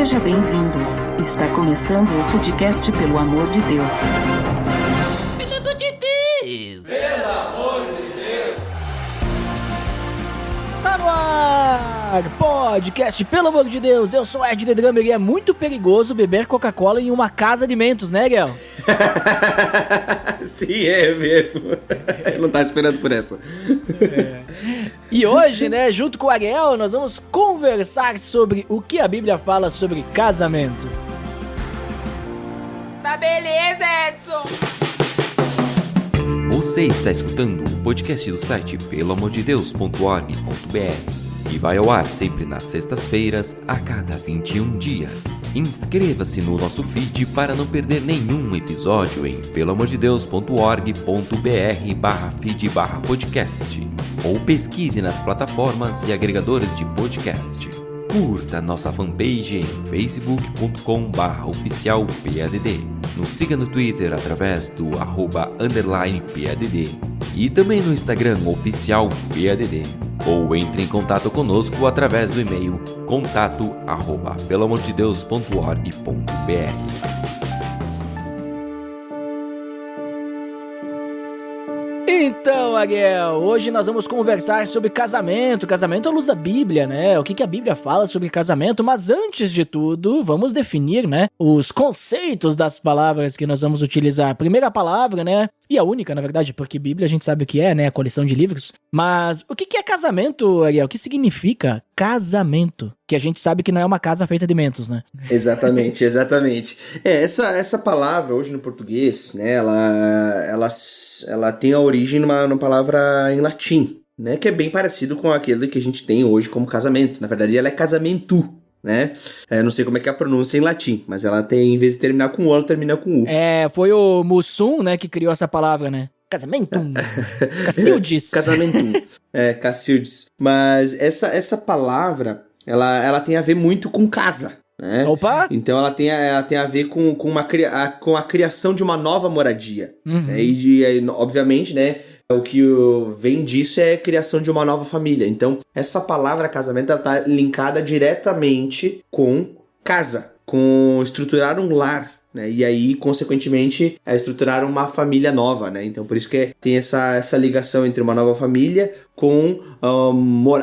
Seja bem-vindo. Está começando o podcast Pelo Amor de Deus. Pelo amor de Deus! Pelo amor de Deus! Tá no ar! Podcast Pelo Amor de Deus. Eu sou Ed The Drummer e é muito perigoso beber Coca-Cola em uma casa de mentos, né, Gel? Sim, é mesmo. Eu não tava esperando por essa. E hoje, né, junto com o Ariel, nós vamos conversar sobre o que a Bíblia fala sobre casamento. Tá beleza, Edson! Você está escutando o podcast do site peloamordedeus.org.br que vai ao ar sempre nas sextas-feiras, a cada 21 dias. Inscreva-se no nosso feed para não perder nenhum episódio em peloamordedeus.org.br/feed/podcast ou pesquise nas plataformas e agregadores de podcast. Curta nossa fanpage em facebook.com/oficialpadd. Nos siga no Twitter através do @_PADD e também no Instagram oficialpadd. Ou entre em contato conosco através do e-mail contato@peloamordedeus.org.br. Então, Ariel, hoje nós vamos conversar sobre casamento. Casamento à luz da Bíblia, né? O que a Bíblia fala sobre casamento. Mas antes de tudo, vamos definir, né, os conceitos das palavras que nós vamos utilizar. A primeira palavra, né, e a única, na verdade, porque Bíblia a gente sabe o que é, né, a coleção de livros. Mas o que é casamento, Ariel? O que significa casamento? Que a gente sabe que não é uma casa feita de mentos, né? Exatamente. Essa palavra, hoje no português, né, ela tem a origem numa palavra em latim, né, que é bem parecido com aquele que a gente tem hoje como casamento. Na verdade, ela é casamento, né? Não sei como é que é a pronúncia em latim, mas ela tem, em vez de terminar com O, ela termina com U. Foi o Mussum, né, que criou essa palavra, né? Casamento. Cacildes. Casamento. Cacildes. Mas essa palavra, ela tem a ver muito com casa, né? Opa! Então ela tem a ver com a criação de uma nova moradia. Uhum. E obviamente, né, o que vem disso é a criação de uma nova família. Então, essa palavra casamento, ela tá linkada diretamente com casa, com estruturar um lar, né? E aí, consequentemente, estruturar uma família nova, né? Então, por isso que tem essa ligação entre uma nova família com...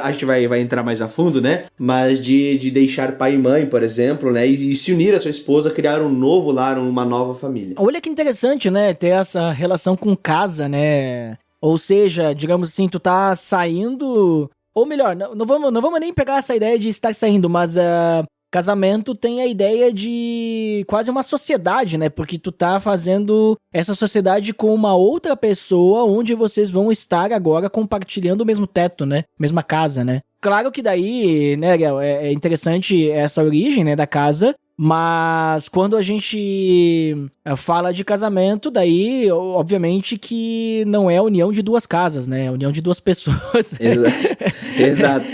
a gente vai entrar mais a fundo, né? Mas de deixar pai e mãe, por exemplo, né? E se unir a sua esposa, criar um novo lar, uma nova família. Olha que interessante, né? Ter essa relação com casa, né? Ou seja, digamos assim, tu tá saindo... Ou melhor, não vamos nem pegar essa ideia de estar saindo, mas casamento tem a ideia de quase uma sociedade, né? Porque tu tá fazendo essa sociedade com uma outra pessoa onde vocês vão estar agora compartilhando o mesmo teto, né? Mesma casa, né? Claro que daí, né, Ariel, é interessante essa origem, né, da casa. Mas quando a gente fala de casamento, daí, obviamente, que não é a união de duas casas, né? É a união de duas pessoas. Exato.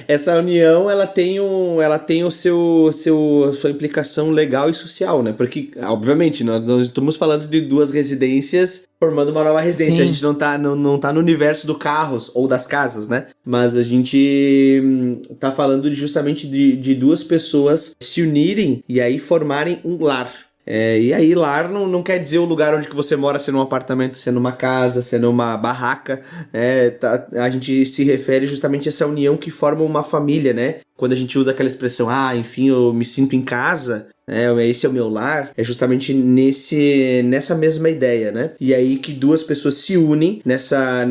Essa união, ela tem sua implicação legal e social, né? Porque, obviamente, nós estamos falando de duas residências formando uma nova residência. Sim. A gente não tá no universo do carros ou das casas, né? Mas a gente tá falando justamente de duas pessoas se unirem e aí formarem um lar. E aí lar não quer dizer o lugar onde que você mora, sendo um apartamento, sendo uma casa, sendo uma barraca. A gente se refere justamente a essa união que forma uma família, né? Quando a gente usa aquela expressão, enfim, eu me sinto em casa, esse é o meu lar, é justamente nessa mesma ideia, né? E aí que duas pessoas se unem nessa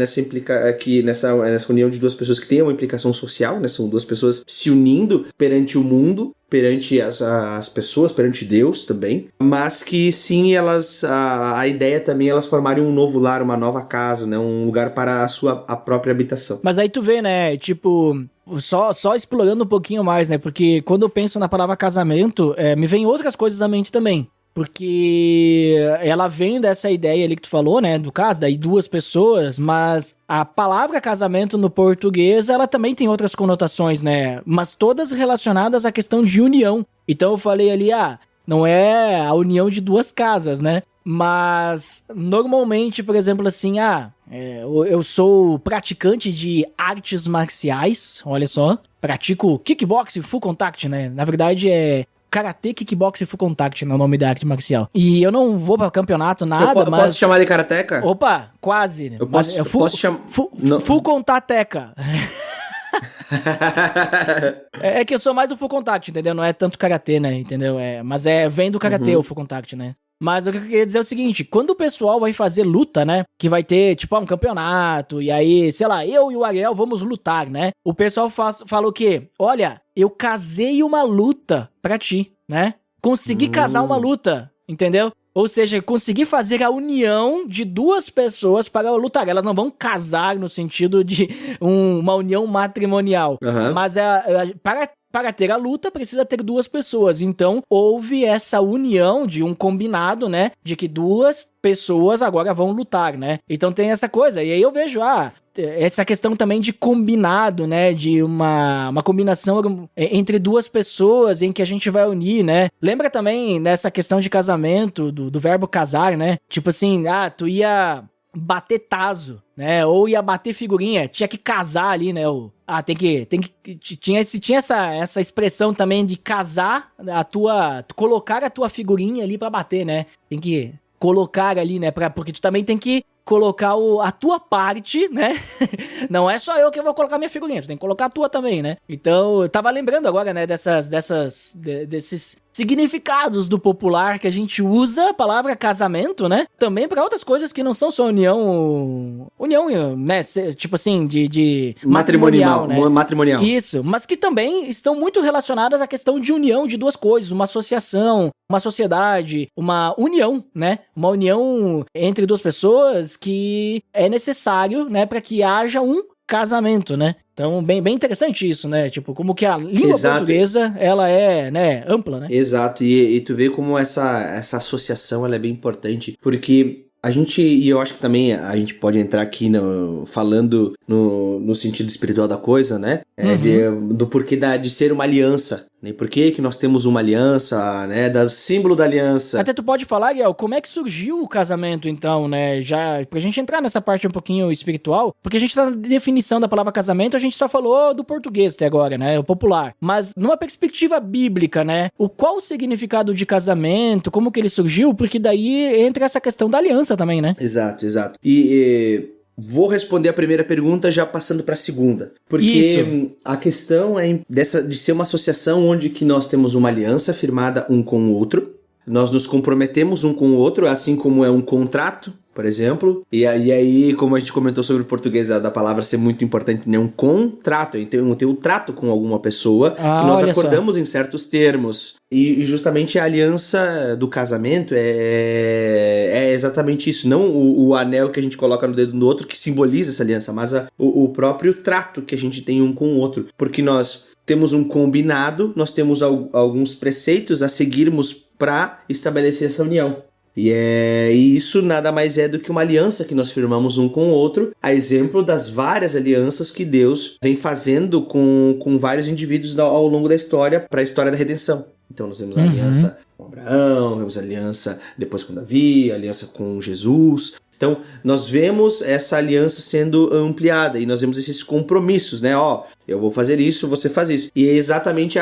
união de duas pessoas que tem uma implicação social, né? São duas pessoas se unindo perante o mundo, perante as pessoas, perante Deus também, mas que sim, a ideia também é elas formarem um novo lar, uma nova casa, né? Um lugar para a própria habitação. Mas aí tu vê, né, tipo... Só explorando um pouquinho mais, né? Porque quando eu penso na palavra casamento, me vem outras coisas à mente também. Porque ela vem dessa ideia ali que tu falou, né? Do caso, daí duas pessoas, mas a palavra casamento no português, ela também tem outras conotações, né? Mas todas relacionadas à questão de união. Então eu falei ali, Não é a união de duas casas, né? Mas, normalmente, por exemplo, assim, eu sou praticante de artes marciais, olha só. Pratico kickboxing full contact, né? Na verdade, é karatê, kickboxing full contact, né? O nome da arte marcial. E eu não vou pra campeonato, nada, mas... Posso chamar de karateca? Opa, quase. Eu posso chamar... Full contateca. É que eu sou mais do full contact, entendeu? Não é tanto karatê, né? Entendeu? Mas vem do karatê o full contact, né? Mas o que eu queria dizer é o seguinte, quando o pessoal vai fazer luta, né, que vai ter, tipo, um campeonato, e aí, sei lá, eu e o Ariel vamos lutar, né, o pessoal fala o quê? Olha, eu casei uma luta pra ti, né, consegui casar uma luta, entendeu? Ou seja, conseguir fazer a união de duas pessoas para lutar. Elas não vão casar no sentido de uma união matrimonial, mas para ter a luta, precisa ter duas pessoas. Então, houve essa união de um combinado, né? De que duas pessoas agora vão lutar, né? Então tem essa coisa. E aí eu vejo, essa questão também de combinado, né? De uma combinação entre duas pessoas em que a gente vai unir, né? Lembra também dessa questão de casamento, do verbo casar, né? Tipo assim, tu ia bater tazo, né? Ou ia bater figurinha, tinha que casar ali, né? Tinha essa expressão também de casar colocar a tua figurinha ali pra bater, né? Tem que colocar ali, né? Porque tu também tem que colocar a tua parte, né? Não é só eu que vou colocar minha figurinha, tu tem que colocar a tua também, né? Então, eu tava lembrando agora, né, desses significados do popular que a gente usa a palavra casamento, né? Também para outras coisas que não são só união, né? Tipo assim, de matrimonial, né? Matrimonial. Isso, mas que também estão muito relacionadas à questão de união de duas coisas, uma associação, uma sociedade, uma união, né? Uma união entre duas pessoas que é necessário, né, para que haja um casamento, né? Então, bem interessante isso, né? Tipo, como que a língua portuguesa, ela é, né, ampla, né? Exato, e tu vê como essa associação, ela é bem importante, porque a gente, e eu acho que também a gente pode entrar aqui falando no sentido espiritual da coisa, né? Do porquê de ser uma aliança, né? Por que nós temos uma aliança, né? Do símbolo da aliança. Até tu pode falar, Ariel, como é que surgiu o casamento, então, né? Já, pra gente entrar nessa parte um pouquinho espiritual, porque a gente tá na definição da palavra casamento, a gente só falou do português até agora, né? O popular. Mas, numa perspectiva bíblica, né? Qual o significado de casamento, como que ele surgiu? Porque daí entra essa questão da aliança também, né? Exato. E vou responder a primeira pergunta já passando para a segunda. Porque a questão é de ser uma associação onde que nós temos uma aliança firmada um com o outro. Nós nos comprometemos um com o outro, assim como é um contrato, por exemplo. E aí, como a gente comentou sobre o português da palavra ser muito importante, né? Um contrato, então ter um trato com alguma pessoa que nós acordamos em certos termos. E justamente a aliança do casamento é exatamente isso. Não o anel que a gente coloca no dedo do outro que simboliza essa aliança, mas o próprio trato que a gente tem um com o outro. Porque nós temos um combinado, nós temos alguns preceitos a seguirmos para estabelecer essa união. E isso nada mais é do que uma aliança que nós firmamos um com o outro, a exemplo das várias alianças que Deus vem fazendo com vários indivíduos ao longo da história, para a história da redenção. Então nós temos a aliança com Abraão, temos a aliança depois com Davi, a aliança com Jesus. Então, nós vemos essa aliança sendo ampliada e nós vemos esses compromissos, né? Eu vou fazer isso, você faz isso. E é exatamente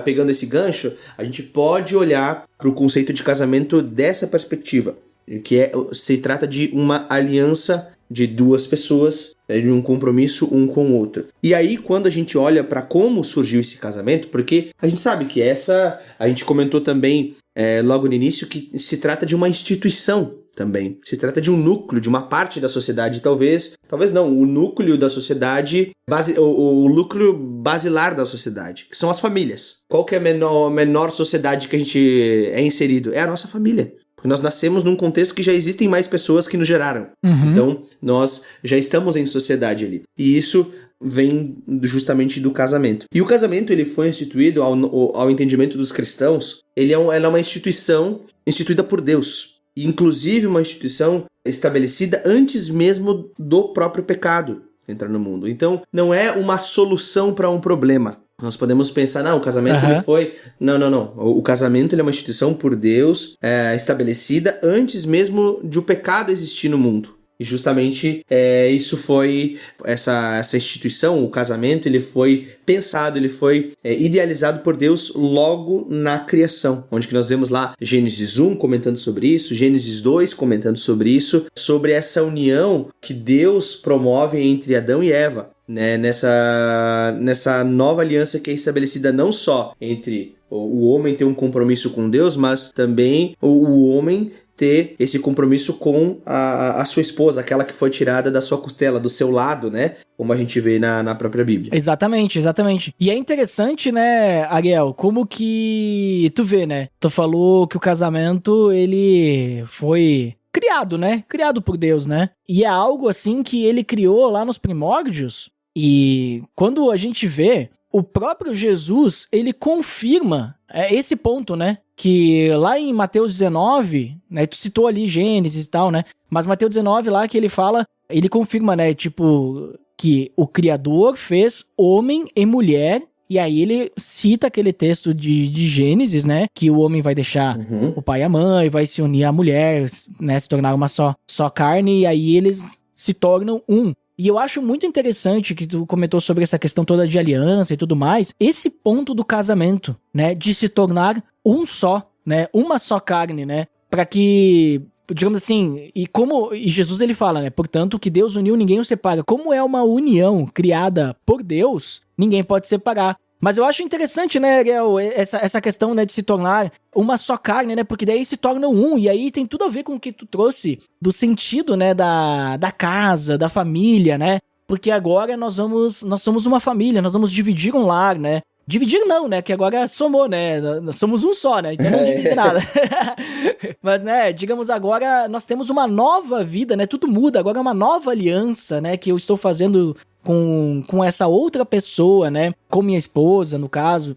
pegando esse gancho, a gente pode olhar para o conceito de casamento dessa perspectiva, que se trata de uma aliança de duas pessoas, de um compromisso um com o outro. E aí, quando a gente olha para como surgiu esse casamento, porque a gente sabe que a gente comentou também logo no início que se trata de uma instituição também. Se trata de um núcleo, de uma parte da sociedade, talvez não, o núcleo da sociedade, o núcleo basilar da sociedade, que são as famílias. Qual que é a menor sociedade que a gente é inserido? É a nossa família. Porque nós nascemos num contexto que já existem mais pessoas que nos geraram. Então, nós já estamos em sociedade ali. E isso vem justamente do casamento. E o casamento, ele foi instituído, ao entendimento dos cristãos, ela é uma instituição instituída por Deus. Inclusive uma instituição estabelecida antes mesmo do próprio pecado entrar no mundo. Então, não é uma solução para um problema. Nós podemos pensar, não, o casamento ele foi... Não. O casamento ele é uma instituição por Deus estabelecida antes mesmo de o pecado existir no mundo. E justamente isso foi, essa instituição, o casamento, ele foi pensado, ele foi idealizado por Deus logo na criação, onde que nós vemos lá Gênesis 1 comentando sobre isso, Gênesis 2 comentando sobre isso, sobre essa união que Deus promove entre Adão e Eva, né? Nessa nova aliança que é estabelecida não só entre o homem ter um compromisso com Deus, mas também o homem ter esse compromisso com a sua esposa, aquela que foi tirada da sua costela, do seu lado, né? Como a gente vê na própria Bíblia. Exatamente. E é interessante, né, Ariel, como que tu vê, né? Tu falou que o casamento, ele foi criado, né? Criado por Deus, né? E é algo assim que ele criou lá nos primórdios. E quando a gente vê, o próprio Jesus, ele confirma esse ponto, né? Que lá em Mateus 19, né? Tu citou ali Gênesis e tal, né? Mas Mateus 19 lá que ele fala, ele confirma, né? Tipo, que o Criador fez homem e mulher. E aí ele cita aquele texto de Gênesis, né? Que o homem vai deixar o pai e a mãe, vai se unir à mulher, né? Se tornar uma só carne. E aí eles se tornam um. E eu acho muito interessante que tu comentou sobre essa questão toda de aliança e tudo mais, esse ponto do casamento, né, de se tornar um só, né, uma só carne, né, para que, digamos assim, e Jesus ele fala, né, portanto, que Deus uniu, ninguém o separa. Como é uma união criada por Deus, ninguém pode separar. Mas eu acho interessante, né, Ariel, essa questão, né, de se tornar uma só carne, né, porque daí se tornam um, e aí tem tudo a ver com o que tu trouxe do sentido, né, da casa, da família, né, porque agora nós somos uma família, nós vamos dividir um lar, né, dividir não, né, que agora somou, né, nós somos um só, né, então não divide nada. Mas, né, digamos agora nós temos uma nova vida, né, tudo muda, agora é uma nova aliança, né, que eu estou fazendo com essa outra pessoa, né, com minha esposa, no caso,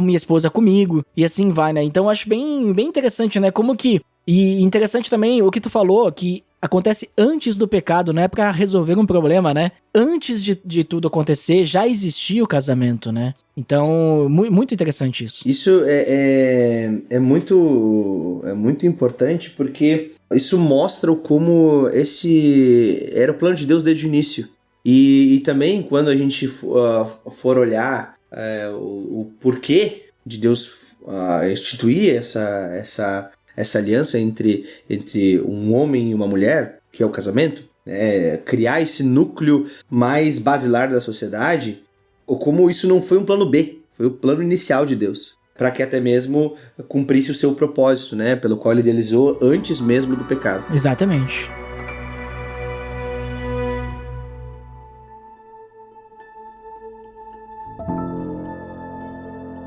minha esposa comigo, e assim vai, né, então eu acho bem interessante, né, como que, e interessante também o que tu falou, que acontece antes do pecado, não é pra resolver um problema, né, antes de tudo acontecer, já existia o casamento, né, então, muito interessante isso. Isso é muito importante, porque isso mostra como esse era o plano de Deus desde o início. E também, quando a gente for olhar o porquê de Deus instituir essa aliança entre um homem e uma mulher, que é o casamento, criar esse núcleo mais basilar da sociedade, ou como isso não foi um plano B, foi o plano inicial de Deus, para que até mesmo cumprisse o seu propósito, né, pelo qual ele idealizou antes mesmo do pecado. Exatamente.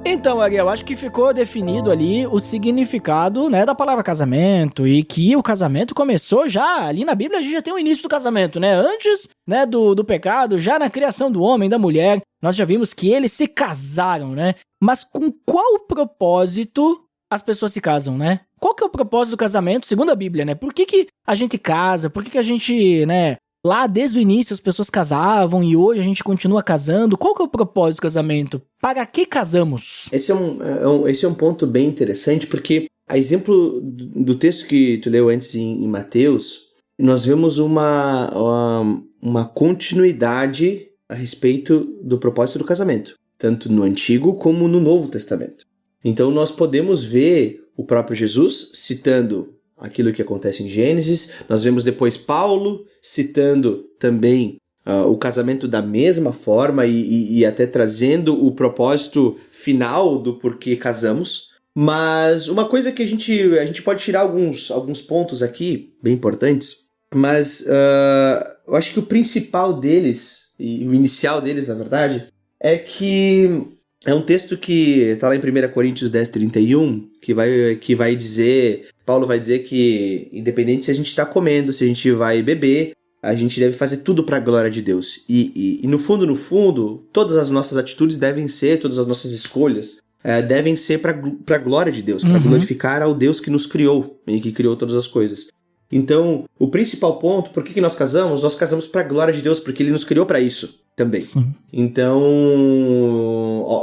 Então, Ariel, acho que ficou definido ali o significado, né, da palavra casamento, e que o casamento começou já, ali na Bíblia a gente já tem o início do casamento, né, antes, né, do pecado, já na criação do homem e da mulher, nós já vimos que eles se casaram, né, mas com qual propósito as pessoas se casam, né? Qual que é o propósito do casamento, segundo a Bíblia, né? Por que a gente casa? Por que a gente, né... Lá, desde o início, as pessoas casavam e hoje a gente continua casando. Qual que é o propósito do casamento? Para que casamos? Esse é um ponto bem interessante, porque, a exemplo do texto que tu leu antes em Mateus, nós vemos uma continuidade a respeito do propósito do casamento, tanto no Antigo como no Novo Testamento. Então, nós podemos ver o próprio Jesus citando aquilo que acontece em Gênesis. Nós vemos depois Paulo citando também o casamento da mesma forma e até trazendo o propósito final do porquê casamos. Mas uma coisa que a gente pode tirar alguns pontos aqui, bem importantes, mas eu acho que o principal deles, e o inicial deles, na verdade, é que é um texto que está lá em 1 Coríntios 10:31, que vai dizer, Paulo vai dizer que, independente se a gente está comendo, se a gente vai beber, a gente deve fazer tudo para a glória de Deus. E no fundo, todas as nossas atitudes devem ser, todas as nossas escolhas devem ser para a glória de Deus, para glorificar ao Deus que nos criou e que criou todas as coisas. Então, o principal ponto, por que nós casamos? Nós casamos para a glória de Deus, porque Ele nos criou para isso. também. Sim. Então,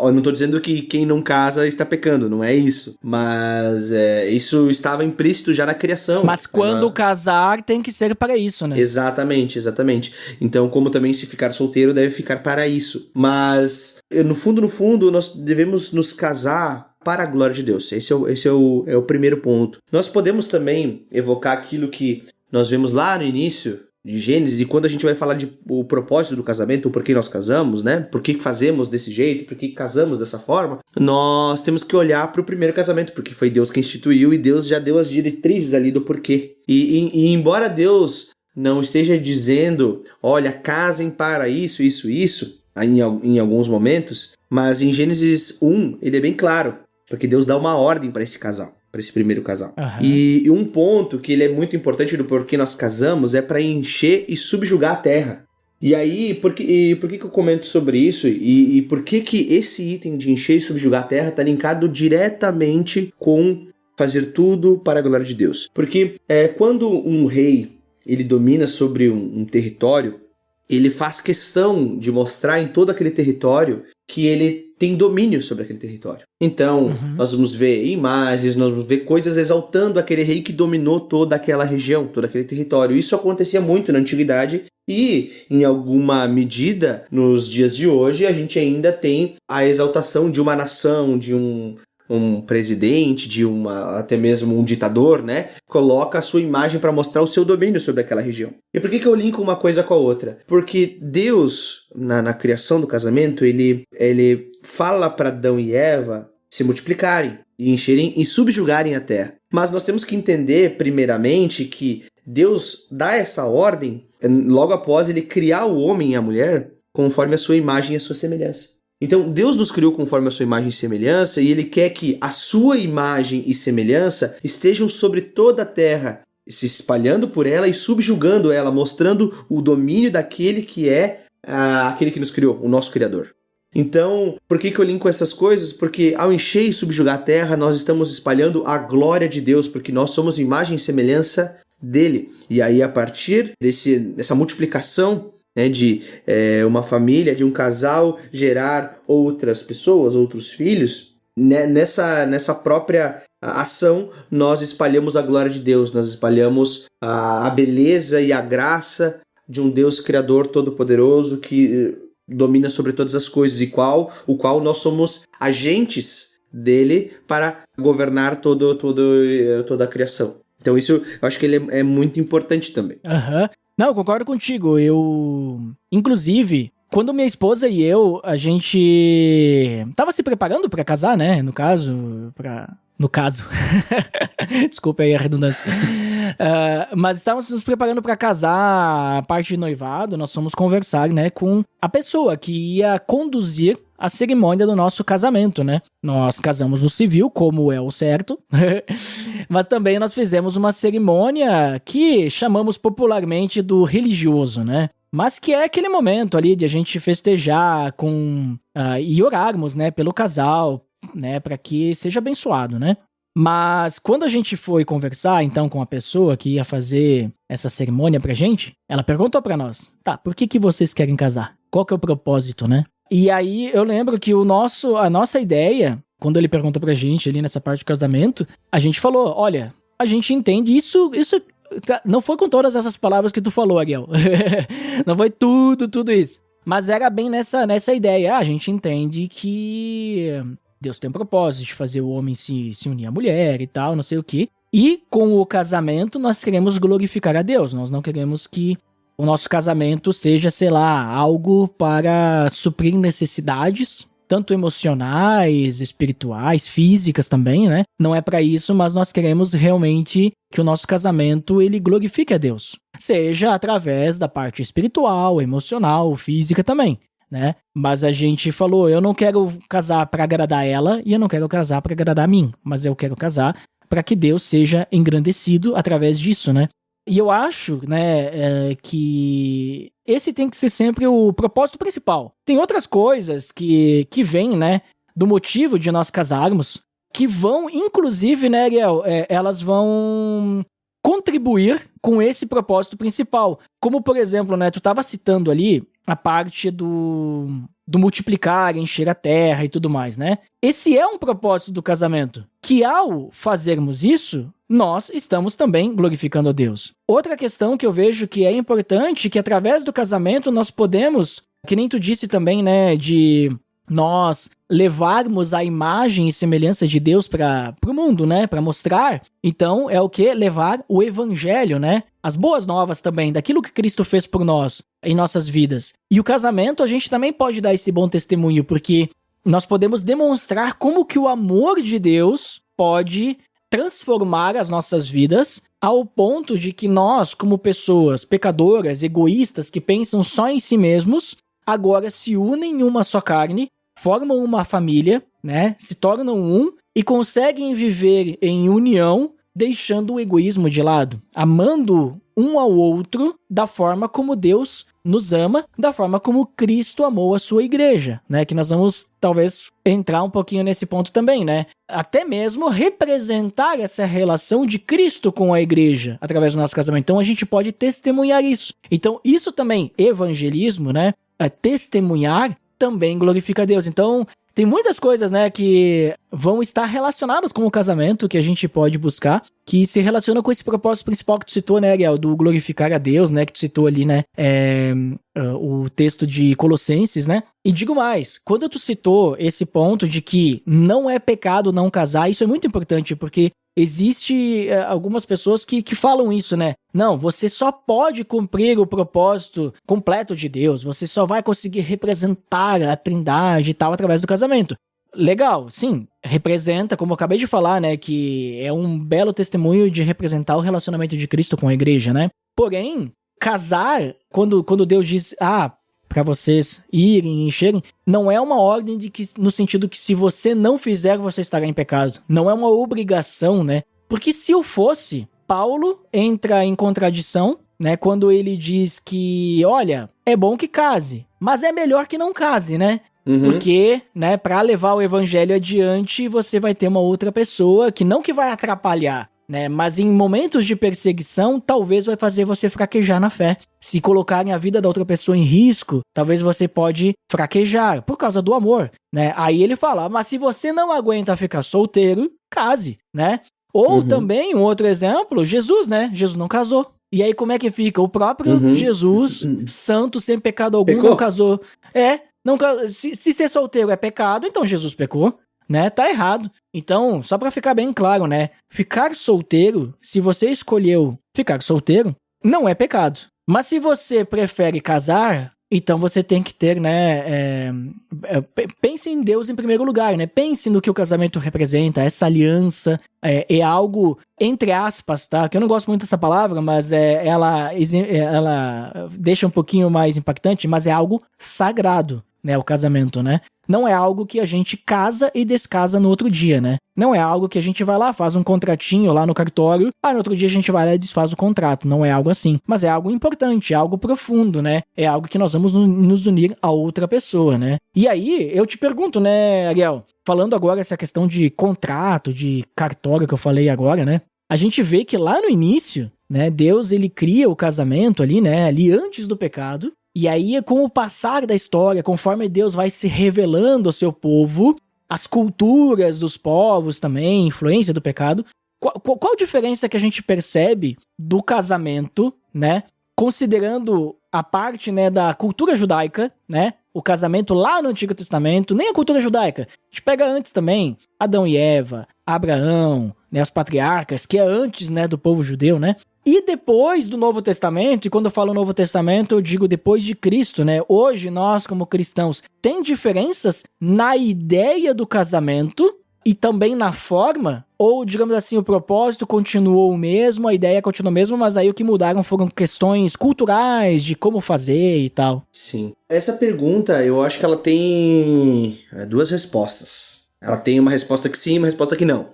eu não tô dizendo que quem não casa está pecando, não é isso. Mas isso estava implícito já na criação. Mas quando casar, tem que ser para isso, né? Exatamente. Então, como também se ficar solteiro, deve ficar para isso. Mas, no fundo, nós devemos nos casar para a glória de Deus. Esse é o primeiro ponto. Nós podemos também evocar aquilo que nós vemos lá no início de Gênesis, e quando a gente vai falar de o propósito do casamento, o porquê nós casamos, né? Por que fazemos desse jeito, por que casamos dessa forma, nós temos que olhar para o primeiro casamento, porque foi Deus que instituiu e Deus já deu as diretrizes ali do porquê. E embora Deus não esteja dizendo, olha, casem para isso, em alguns momentos, mas em Gênesis 1, ele é bem claro, porque Deus dá uma ordem para esse casal. Para esse primeiro casal. Uhum. E um ponto que ele é muito importante do porquê nós casamos é para encher e subjugar a terra. E aí, por que eu comento sobre isso? E por que esse item de encher e subjugar a terra está linkado diretamente com fazer tudo para a glória de Deus? Porque quando um rei ele domina sobre um território, ele faz questão de mostrar em todo aquele território que ele tem domínio sobre aquele território. Então, nós vamos ver imagens, nós vamos ver coisas exaltando aquele rei que dominou toda aquela região, todo aquele território. Isso acontecia muito na antiguidade e, em alguma medida, nos dias de hoje, a gente ainda tem a exaltação de uma nação, de um presidente, até mesmo um ditador, né? Coloca a sua imagem para mostrar o seu domínio sobre aquela região. E por que eu linko uma coisa com a outra? Porque Deus, na criação do casamento, ele fala para Adão e Eva se multiplicarem, e encherem e subjugarem a terra. Mas nós temos que entender, primeiramente, que Deus dá essa ordem logo após ele criar o homem e a mulher conforme a sua imagem e a sua semelhança. Então, Deus nos criou conforme a sua imagem e semelhança, e ele quer que a sua imagem e semelhança estejam sobre toda a terra, se espalhando por ela e subjugando ela, mostrando o domínio daquele que é aquele que nos criou, o nosso Criador. Então, por que eu linko essas coisas? Porque ao encher e subjugar a terra, nós estamos espalhando a glória de Deus, porque nós somos imagem e semelhança dele. E aí, a partir dessa multiplicação, né, de uma família, de um casal gerar outras pessoas, outros filhos, né, nessa própria ação, nós espalhamos a glória de Deus, nós espalhamos a beleza e a graça de um Deus Criador Todo-Poderoso que domina sobre todas as coisas e o qual nós somos agentes dele para governar toda a criação. Então isso eu acho que ele é muito importante também. Aham. Não, eu concordo contigo. Inclusive, quando minha esposa e a gente tava se preparando pra casar, né? No caso. Desculpa aí a redundância. Mas estávamos nos preparando pra casar, a parte de noivado, nós fomos conversar, né, com a pessoa que ia conduzir a cerimônia do nosso casamento, né? Nós casamos no civil, como é o certo, mas também nós fizemos uma cerimônia que chamamos popularmente do religioso, né? Mas que é aquele momento ali de a gente festejar e orarmos, né, pelo casal, né, para que seja abençoado, né? Mas quando a gente foi conversar, então, com a pessoa que ia fazer essa cerimônia pra gente, ela perguntou pra nós, tá, por que vocês querem casar? Qual que é o propósito, né? E aí eu lembro que a nossa ideia, quando ele perguntou pra gente ali nessa parte do casamento, a gente falou, olha, a gente entende isso não foi com todas essas palavras que tu falou, Ariel. Não foi tudo isso. Mas era bem nessa ideia. A gente entende que Deus tem um propósito de fazer o homem se unir à mulher e tal, não sei o quê. E com o casamento nós queremos glorificar a Deus. Nós não queremos que o nosso casamento seja, sei lá, algo para suprir necessidades, tanto emocionais, espirituais, físicas também, né? Não é para isso, mas nós queremos realmente que o nosso casamento, ele glorifique a Deus. Seja através da parte espiritual, emocional, física também, né? Mas a gente falou, eu não quero casar para agradar ela e eu não quero casar para agradar a mim, mas eu quero casar para que Deus seja engrandecido através disso, né? E eu acho, né, que esse tem que ser sempre o propósito principal. Tem outras coisas que vêm, né, do motivo de nós casarmos, que vão, inclusive, né, Ariel, elas vão contribuir com esse propósito principal. Como, por exemplo, né, tu estava citando ali a parte do multiplicar, encher a terra e tudo mais, né? Esse é um propósito do casamento, que ao fazermos isso, nós estamos também glorificando a Deus. Outra questão que eu vejo que é importante, que através do casamento nós podemos, que nem tu disse também, né, de nós levarmos a imagem e semelhança de Deus para o mundo, né, para mostrar. Então, é o que? Levar o evangelho, né, as boas novas também, daquilo que Cristo fez por nós em nossas vidas. E o casamento, a gente também pode dar esse bom testemunho, porque nós podemos demonstrar como que o amor de Deus pode transformar as nossas vidas ao ponto de que nós, como pessoas pecadoras, egoístas, que pensam só em si mesmos, agora se unem em uma só carne, formam uma família, né, se tornam um e conseguem viver em união, deixando o egoísmo de lado, amando um ao outro da forma como Deus nos ama, da forma como Cristo amou a sua igreja, né? Que nós vamos, talvez, entrar um pouquinho nesse ponto também, né? Até mesmo representar essa relação de Cristo com a igreja através do nosso casamento. Então, a gente pode testemunhar isso. Então, isso também, evangelismo, né? Testemunhar também glorifica a Deus. Então, tem muitas coisas, né, que vão estar relacionadas com o casamento, que a gente pode buscar, que se relaciona com esse propósito principal que tu citou, né, Ariel, do glorificar a Deus, né, que tu citou ali, né, o texto de Colossenses, né, e digo mais, quando tu citou esse ponto de que não é pecado não casar, isso é muito importante, porque existe algumas pessoas que falam isso, né? Não, você só pode cumprir o propósito completo de Deus, você só vai conseguir representar a Trindade e tal através do casamento. Legal, sim, representa, como eu acabei de falar, né, que é um belo testemunho de representar o relacionamento de Cristo com a igreja, né? Porém, casar, quando Deus diz, para vocês irem e encherem, não é uma ordem de que, no sentido que se você não fizer, você estará em pecado. Não é uma obrigação, né? Porque se o fosse, Paulo entra em contradição, né? Quando ele diz que, olha, é bom que case, mas é melhor que não case, né? Porque, né, para levar o evangelho adiante, você vai ter uma outra pessoa que não que vai atrapalhar, né, mas em momentos de perseguição, talvez vai fazer você fraquejar na fé. Se colocarem a vida da outra pessoa em risco, talvez você pode fraquejar por causa do amor, né? Aí ele fala, mas se você não aguenta ficar solteiro, case, né? Ou também, um outro exemplo, Jesus, né? Jesus não casou. E aí como é que fica? O próprio Jesus, santo, sem pecado algum, Pecou? não casou. Se ser solteiro é pecado, então Jesus pecou. Né, tá errado. Então, só pra ficar bem claro, né, ficar solteiro, se você escolheu ficar solteiro, não é pecado. Mas se você prefere casar, então você tem que ter, né, pense em Deus em primeiro lugar, né, pense no que o casamento representa, essa aliança, é algo, entre aspas, tá, que eu não gosto muito dessa palavra, mas ela deixa um pouquinho mais impactante, mas é algo sagrado, né, o casamento, né. Não é algo que a gente casa e descasa no outro dia, né? Não é algo que a gente vai lá, faz um contratinho lá no cartório, no outro dia a gente vai lá e desfaz o contrato. Não é algo assim. Mas é algo importante, é algo profundo, né? É algo que nós vamos nos unir a outra pessoa, né? E aí, eu te pergunto, né, Ariel? Falando agora essa questão de contrato, de cartório que eu falei agora, né? A gente vê que lá no início, né, Deus, ele cria o casamento ali, né, ali antes do pecado. E aí, com o passar da história, conforme Deus vai se revelando ao seu povo, as culturas dos povos também, influência do pecado, qual a diferença que a gente percebe do casamento, né? Considerando a parte, né, da cultura judaica, né? O casamento lá no Antigo Testamento, nem a cultura judaica. A gente pega antes também, Adão e Eva, Abraão, né, os patriarcas, que é antes, né, do povo judeu, né? E depois do Novo Testamento, e quando eu falo Novo Testamento, eu digo depois de Cristo, né? Hoje, nós, como cristãos, tem diferenças na ideia do casamento e também na forma? Ou, digamos assim, o propósito continuou o mesmo, a ideia continuou a mesma, mas aí o que mudaram foram questões culturais, de como fazer e tal? Sim. Essa pergunta, eu acho que ela tem duas respostas. Ela tem uma resposta que sim e uma resposta que não.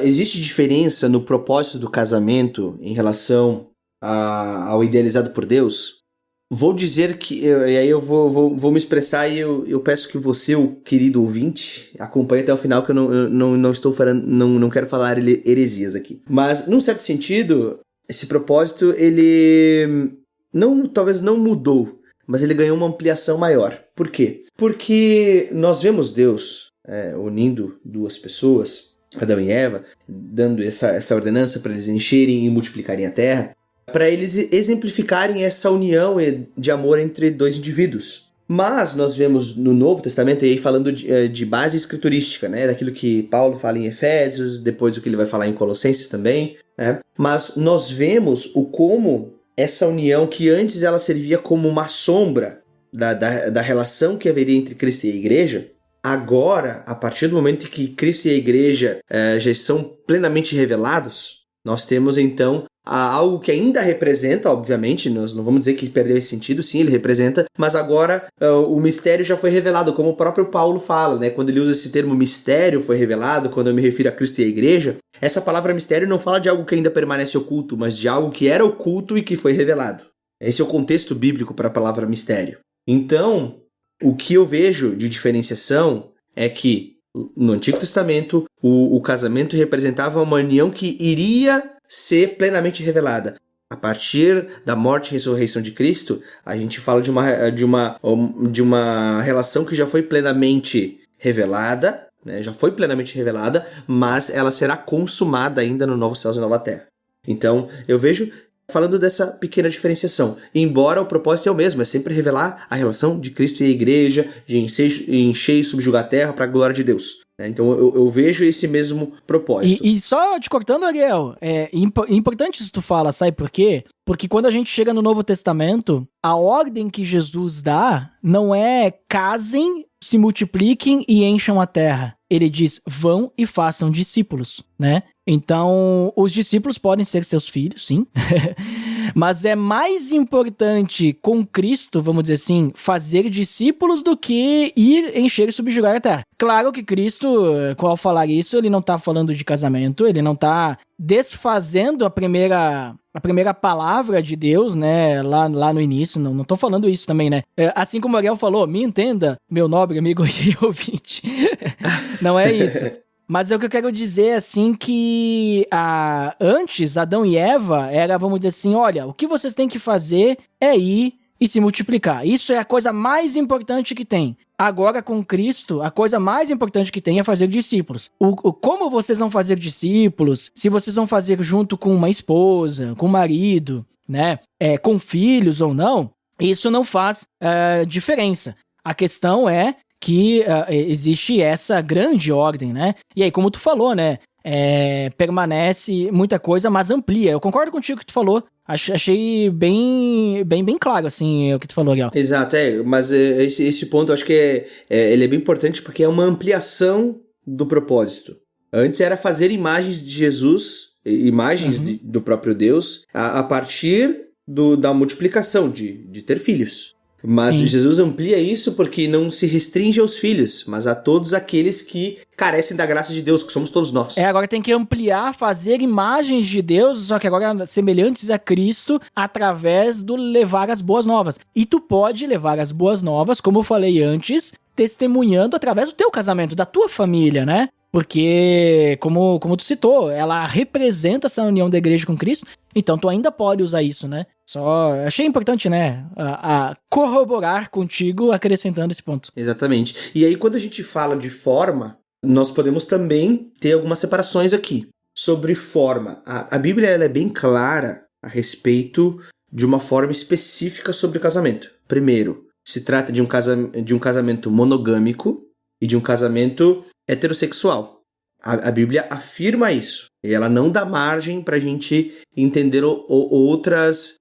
Existe diferença no propósito do casamento em relação ao idealizado por Deus? Vou dizer que, e aí eu vou me expressar e eu peço que você, o querido ouvinte, acompanhe até o final, que eu não estou falando, não quero falar heresias aqui. Mas, num certo sentido, esse propósito, ele talvez não mudou, mas ele ganhou uma ampliação maior. Por quê? Porque nós vemos Deus unindo duas pessoas, Adão e Eva, dando essa ordenança para eles encherem e multiplicarem a terra, para eles exemplificarem essa união de amor entre dois indivíduos. Mas nós vemos no Novo Testamento, e aí falando de base escriturística, né, daquilo que Paulo fala em Efésios, depois o que ele vai falar em Colossenses também, né, mas nós vemos como essa união, que antes ela servia como uma sombra da relação que haveria entre Cristo e a Igreja, agora, a partir do momento em que Cristo e a Igreja já são plenamente revelados, nós temos então algo que ainda representa, obviamente, nós não vamos dizer que perdeu esse sentido, sim, ele representa, mas agora o mistério já foi revelado, como o próprio Paulo fala, né? Quando ele usa esse termo mistério foi revelado, quando eu me refiro a Cristo e a Igreja, essa palavra mistério não fala de algo que ainda permanece oculto, mas de algo que era oculto e que foi revelado. Esse é o contexto bíblico para a palavra mistério. Então, o que eu vejo de diferenciação é que no Antigo Testamento o casamento representava uma união que iria ser plenamente revelada. A partir da morte e ressurreição de Cristo, a gente fala de uma relação que já foi plenamente revelada, né? Já foi plenamente revelada, mas ela será consumada ainda no novo céu e nova terra. Então, eu vejo falando dessa pequena diferenciação, embora o propósito é o mesmo, é sempre revelar a relação de Cristo e a Igreja, de encher e subjugar a terra para a glória de Deus. Então eu vejo esse mesmo propósito. E só te cortando, Ariel, é importante isso que tu fala, sabe por quê? Porque quando a gente chega no Novo Testamento, a ordem que Jesus dá não é casem, se multipliquem e encham a terra. Ele diz, vão e façam discípulos, né? Então, os discípulos podem ser seus filhos, sim. Mas é mais importante com Cristo, vamos dizer assim, fazer discípulos do que ir encher e subjugar a terra. Claro que Cristo, ao falar isso, ele não está falando de casamento, ele não está desfazendo a primeira palavra de Deus, né, lá no início, não tô falando isso também, né, assim como o Ariel falou, me entenda, meu nobre amigo e ouvinte, não é isso, mas é o que eu quero dizer, assim, que antes, Adão e Eva, vamos dizer assim, olha, o que vocês têm que fazer é ir e se multiplicar, isso é a coisa mais importante que tem. Agora, com Cristo, a coisa mais importante que tem é fazer discípulos. Como vocês vão fazer discípulos, se vocês vão fazer junto com uma esposa, com um marido, né, com filhos ou não, isso não faz diferença. A questão é que existe essa grande ordem, né? E aí, como tu falou, né, permanece muita coisa, mas amplia. Eu concordo contigo que tu falou. Achei bem claro, assim, o que tu falou, Ariel. Exato, mas esse ponto eu acho que ele é bem importante porque é uma ampliação do propósito. Antes era fazer imagens de Jesus, imagens do próprio Deus, a partir da multiplicação, de ter filhos. Mas sim, Jesus amplia isso porque não se restringe aos filhos, mas a todos aqueles que carecem da graça de Deus, que somos todos nós. Agora tem que ampliar, fazer imagens de Deus, só que agora semelhantes a Cristo, através do levar as boas novas. E tu pode levar as boas novas, como eu falei antes, testemunhando através do teu casamento, da tua família, né? Porque, como tu citou, ela representa essa união da igreja com Cristo, então tu ainda pode usar isso, né? Só achei importante, né, a corroborar contigo, acrescentando esse ponto. Exatamente. E aí, quando a gente fala de forma, nós podemos também ter algumas separações aqui. Sobre forma, a Bíblia ela é bem clara a respeito de uma forma específica sobre o casamento. Primeiro, se trata de um casamento monogâmico e de um casamento heterossexual. A Bíblia afirma isso. E ela não dá margem para a gente entender outras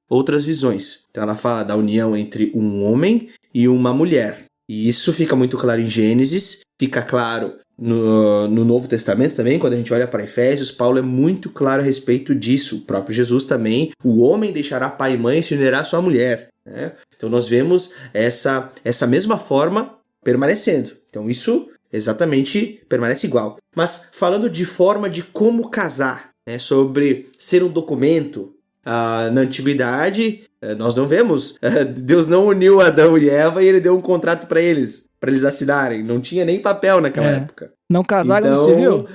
visões. Então ela fala da união entre um homem e uma mulher. E isso fica muito claro em Gênesis, fica claro no Novo Testamento também, quando a gente olha para Efésios, Paulo é muito claro a respeito disso. O próprio Jesus também, o homem deixará pai e mãe e se unirá à sua mulher. Né? Então nós vemos essa mesma forma permanecendo. Então isso exatamente permanece igual. Mas falando de forma de como casar, né, sobre ser um documento, na antiguidade, nós não vemos. Deus não uniu Adão e Eva e ele deu um contrato para eles assinarem. Não tinha nem papel naquela época. Não casaram então, no civil?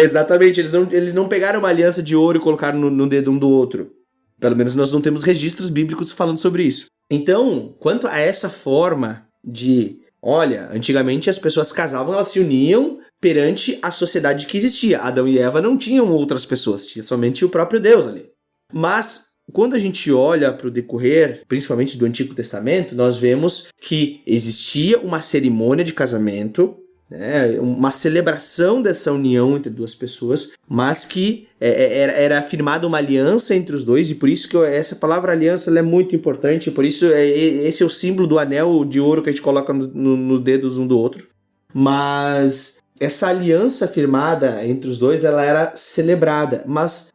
Exatamente. Eles não pegaram uma aliança de ouro e colocaram no dedo um do outro. Pelo menos nós não temos registros bíblicos falando sobre isso. Então, quanto a essa forma de... Olha, antigamente as pessoas casavam, elas se uniam perante a sociedade que existia. Adão e Eva não tinham outras pessoas, tinha somente o próprio Deus ali. Mas, quando a gente olha para o decorrer, principalmente do Antigo Testamento, nós vemos que existia uma cerimônia de casamento, né, uma celebração dessa união entre duas pessoas, mas que era afirmada uma aliança entre os dois, e por isso que essa palavra aliança ela é muito importante, por isso esse é o símbolo do anel de ouro que a gente coloca nos dedos um do outro. Mas essa aliança firmada entre os dois, ela era celebrada, mas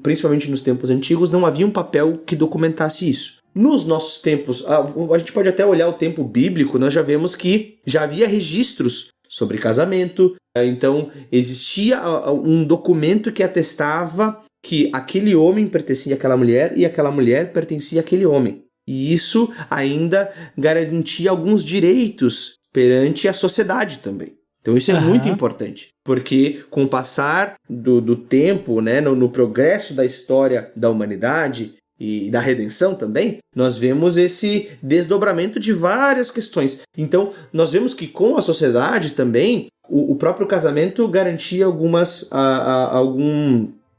principalmente nos tempos antigos não havia um papel que documentasse isso. Nos nossos tempos, a gente pode até olhar o tempo bíblico, nós já vemos que já havia registros sobre casamento, então existia um documento que atestava que aquele homem pertencia àquela mulher e aquela mulher pertencia àquele homem. E isso ainda garantia alguns direitos perante a sociedade também. Então isso é muito importante, porque com o passar do tempo, né, no progresso da história da humanidade e da redenção também, nós vemos esse desdobramento de várias questões. Então nós vemos que com a sociedade também, o próprio casamento garantia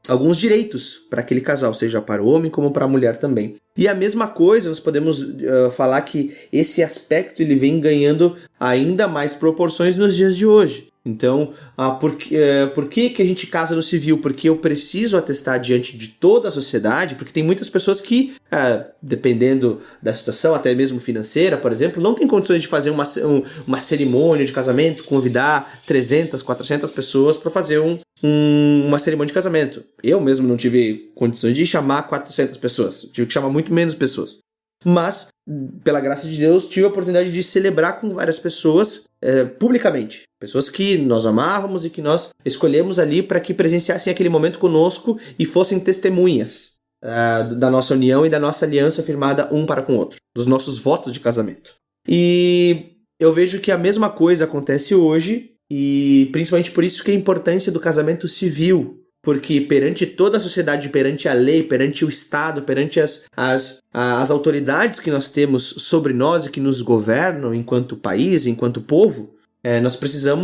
alguns direitos para aquele casal, seja para o homem como para a mulher também. E a mesma coisa, nós podemos falar que esse aspecto ele vem ganhando ainda mais proporções nos dias de hoje. Então, por que a gente casa no civil? Porque eu preciso atestar diante de toda a sociedade, porque tem muitas pessoas que, dependendo da situação, até mesmo financeira, por exemplo, não tem condições de fazer uma cerimônia de casamento, convidar 300, 400 pessoas para fazer uma cerimônia de casamento. Eu mesmo não tive condições de chamar 400 pessoas, tive que chamar muito menos pessoas. Mas, pela graça de Deus, tive a oportunidade de celebrar com várias pessoas publicamente. Pessoas que nós amávamos e que nós escolhemos ali para que presenciassem aquele momento conosco e fossem testemunhas da nossa união e da nossa aliança firmada um para com o outro, dos nossos votos de casamento. E eu vejo que a mesma coisa acontece hoje, e principalmente por isso que a importância do casamento civil, porque perante toda a sociedade, perante a lei, perante o Estado, perante as autoridades que nós temos sobre nós e que nos governam enquanto país, enquanto povo, nós precisa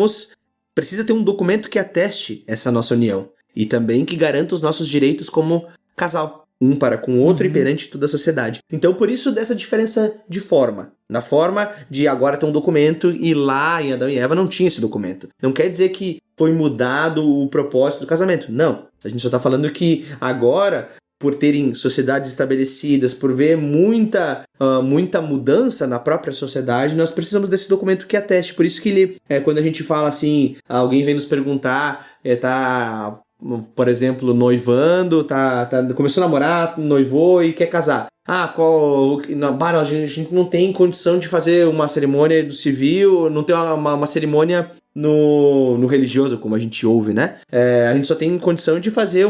ter um documento que ateste essa nossa união e também que garanta os nossos direitos como casal, um para com o outro e perante toda a sociedade. Então, por isso, dessa diferença de forma. Na forma de agora ter um documento e lá em Adão e Eva não tinha esse documento. Não quer dizer que foi mudado o propósito do casamento. Não. A gente só está falando que agora, por terem sociedades estabelecidas, por ver muita mudança na própria sociedade, nós precisamos desse documento que ateste. Por isso que quando a gente fala assim, alguém vem nos perguntar, por exemplo, noivando, começou a namorar, noivou e quer casar. A gente não tem condição de fazer uma cerimônia do civil, não tem uma cerimônia no religioso, como a gente ouve, né? A gente só tem condição de fazer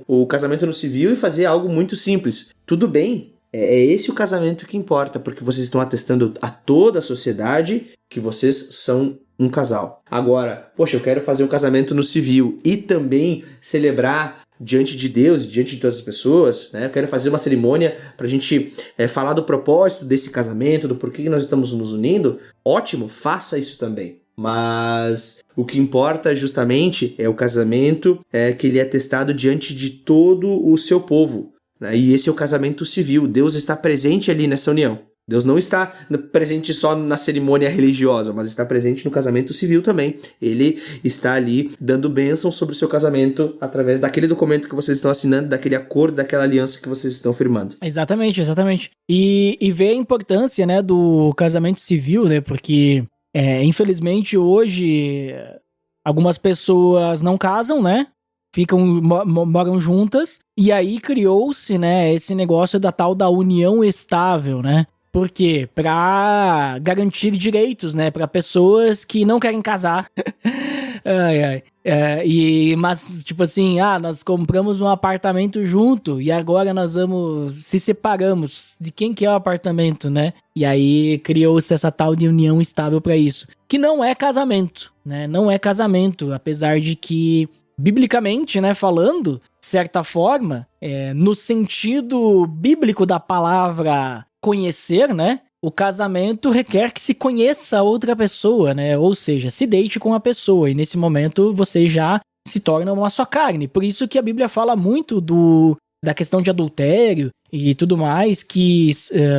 o casamento no civil e fazer algo muito simples. Tudo bem, é esse o casamento que importa, porque vocês estão atestando a toda a sociedade que vocês são um casal. Agora, eu quero fazer um casamento no civil e também celebrar diante de Deus e diante de todas as pessoas, né? Eu quero fazer uma cerimônia pra gente falar do propósito desse casamento, do porquê nós estamos nos unindo. Ótimo, faça isso também. Mas o que importa justamente é o casamento que ele é testado diante de todo o seu povo, né? E esse é o casamento civil. Deus está presente ali nessa união. Deus não está presente só na cerimônia religiosa, mas está presente no casamento civil também. Ele está ali dando bênção sobre o seu casamento através daquele documento que vocês estão assinando, daquele acordo, daquela aliança que vocês estão firmando. Exatamente. E ver a importância, né, do casamento civil, né, porque infelizmente hoje algumas pessoas não casam, né, moram juntas, e aí criou-se, né, esse negócio da tal da união estável, né? Por quê? Pra garantir direitos, né? Pra pessoas que não querem casar. Ai. Mas, tipo assim, nós compramos um apartamento junto e agora nós se separamos. De quem que é o apartamento, né? E aí criou-se essa tal de união estável pra isso. Que não é casamento, né? Não é casamento, apesar de que, biblicamente, né, falando, de certa forma, no sentido bíblico da palavra conhecer, né? O casamento requer que se conheça a outra pessoa, né? Ou seja, se deite com a pessoa. E nesse momento você já se torna uma só carne. Por isso que a Bíblia fala muito da questão de adultério e tudo mais, que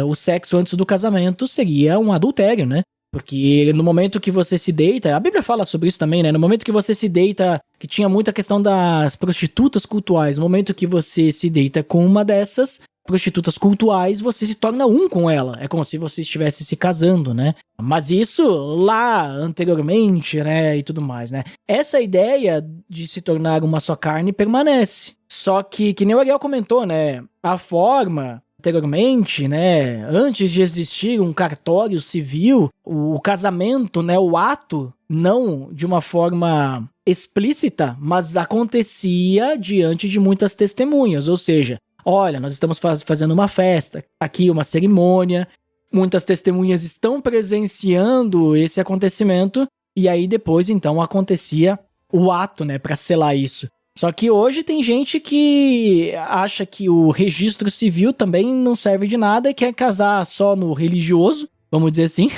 o sexo antes do casamento seria um adultério, né? Porque no momento que você se deita, a Bíblia fala sobre isso também, né? No momento que você se deita, que tinha muita questão das prostitutas cultuais, no momento que você se deita com uma dessas prostitutas cultuais, você se torna um com ela. É como se você estivesse se casando, né? Mas isso lá anteriormente, né? E tudo mais, né? Essa ideia de se tornar uma só carne permanece. Só que nem o Ariel comentou, né? A forma, anteriormente, né? Antes de existir um cartório civil, o casamento, né? O ato, não de uma forma explícita, mas acontecia diante de muitas testemunhas. Ou seja, olha, nós estamos fazendo uma festa, aqui uma cerimônia, muitas testemunhas estão presenciando esse acontecimento, e aí depois, então, acontecia o ato, né, para selar isso. Só que hoje tem gente que acha que o registro civil também não serve de nada e quer casar só no religioso, vamos dizer assim,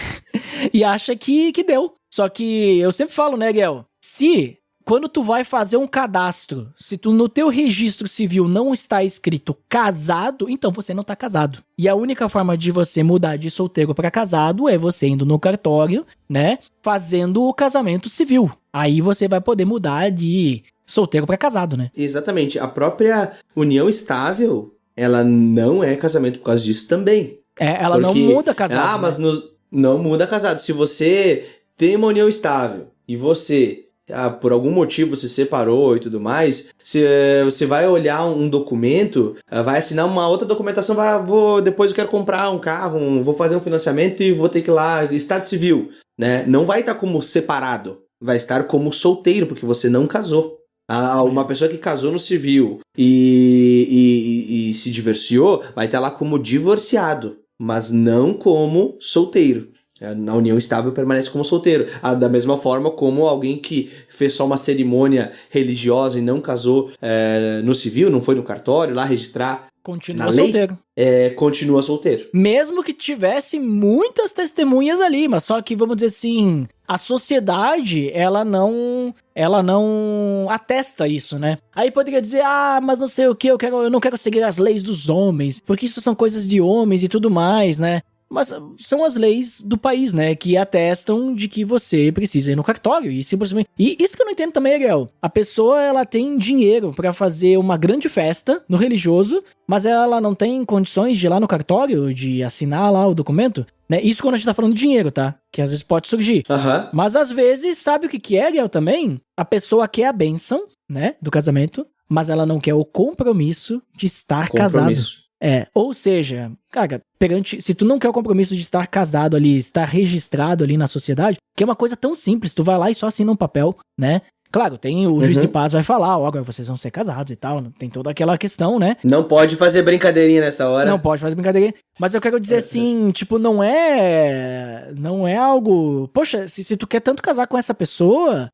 e acha que deu. Só que eu sempre falo, né, Guel, quando tu vai fazer um cadastro, se tu no teu registro civil não está escrito casado, então você não está casado. E a única forma de você mudar de solteiro para casado é você indo no cartório, né, fazendo o casamento civil. Aí você vai poder mudar de solteiro para casado, né? Exatamente. A própria união estável, ela não é casamento por causa disso também. Ela não muda casado. Mas não muda casado. Se você tem uma união estável e você... por algum motivo se separou e tudo mais, você vai olhar um documento, vai assinar uma outra documentação, depois eu quero comprar um carro, vou fazer um financiamento e vou ter que ir lá, estado civil, né? Não vai estar como separado, vai estar como solteiro, porque você não casou. Uma pessoa que casou no civil e se divorciou, vai estar lá como divorciado, mas não como solteiro. Na união estável permanece como solteiro. Da mesma forma como alguém que fez só uma cerimônia religiosa e não casou no civil, não foi no cartório lá registrar continua solteiro. Continua solteiro. Mesmo que tivesse muitas testemunhas ali, mas só que, vamos dizer assim, a sociedade, ela não atesta isso, né? Aí poderia dizer, mas não sei o que, eu não quero seguir as leis dos homens, porque isso são coisas de homens e tudo mais, né? Mas são as leis do país, né, que atestam de que você precisa ir no cartório e simplesmente... E isso que eu não entendo também, Ariel. A pessoa, ela tem dinheiro pra fazer uma grande festa no religioso, mas ela não tem condições de ir lá no cartório, de assinar lá o documento, né? Isso quando a gente tá falando de dinheiro, tá? Que às vezes pode surgir. Uhum. Mas às vezes, sabe o que é, Ariel, também? A pessoa quer a bênção, né, do casamento, mas ela não quer o compromisso de estar casado. Ou seja, cara, se tu não quer o compromisso de estar casado ali, estar registrado ali na sociedade, que é uma coisa tão simples, tu vai lá e só assina um papel, né? Claro, tem o juiz de paz vai falar, agora vocês vão ser casados e tal, tem toda aquela questão, né? Não pode fazer brincadeirinha nessa hora. Não pode fazer brincadeirinha, mas eu quero dizer assim, tipo, não é algo... Poxa, se tu quer tanto casar com essa pessoa,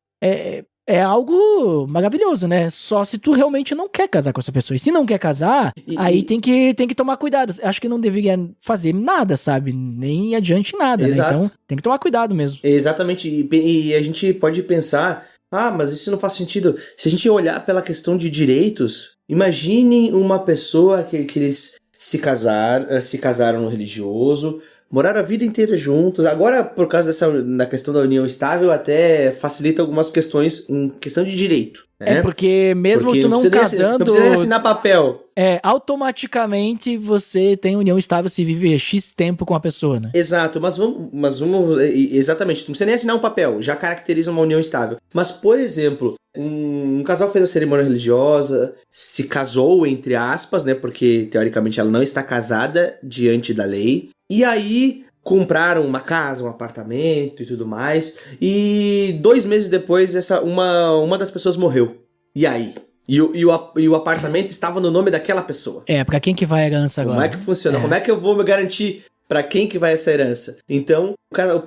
é algo maravilhoso, né? Só se tu realmente não quer casar com essa pessoa. E se não quer casar, aí tem que tomar cuidado. Acho que não deveria fazer nada, sabe? Nem adiante nada, né? Então tem que tomar cuidado mesmo. Exatamente. E a gente pode pensar, mas isso não faz sentido. Se a gente olhar pela questão de direitos, imagine uma pessoa que eles se casaram no religioso, moraram a vida inteira juntos. Agora, por causa da questão da união estável, até facilita algumas questões em questão de direito. Né? Porque mesmo tu não casando... Não precisa assinar papel. Automaticamente você tem união estável se vive X tempo com a pessoa, né? Exato, mas vamos... Exatamente, não precisa nem assinar um papel, já caracteriza uma união estável. Mas, por exemplo, um casal fez a cerimônia religiosa, se casou, entre aspas, né? Porque, teoricamente, ela não está casada diante da lei. E aí, compraram uma casa, um apartamento e tudo mais, e 2 meses depois uma das pessoas morreu. E aí? E o apartamento estava no nome daquela pessoa. Pra quem que vai a herança agora? Como é que funciona? Como é que eu vou me garantir para quem que vai essa herança? Então, a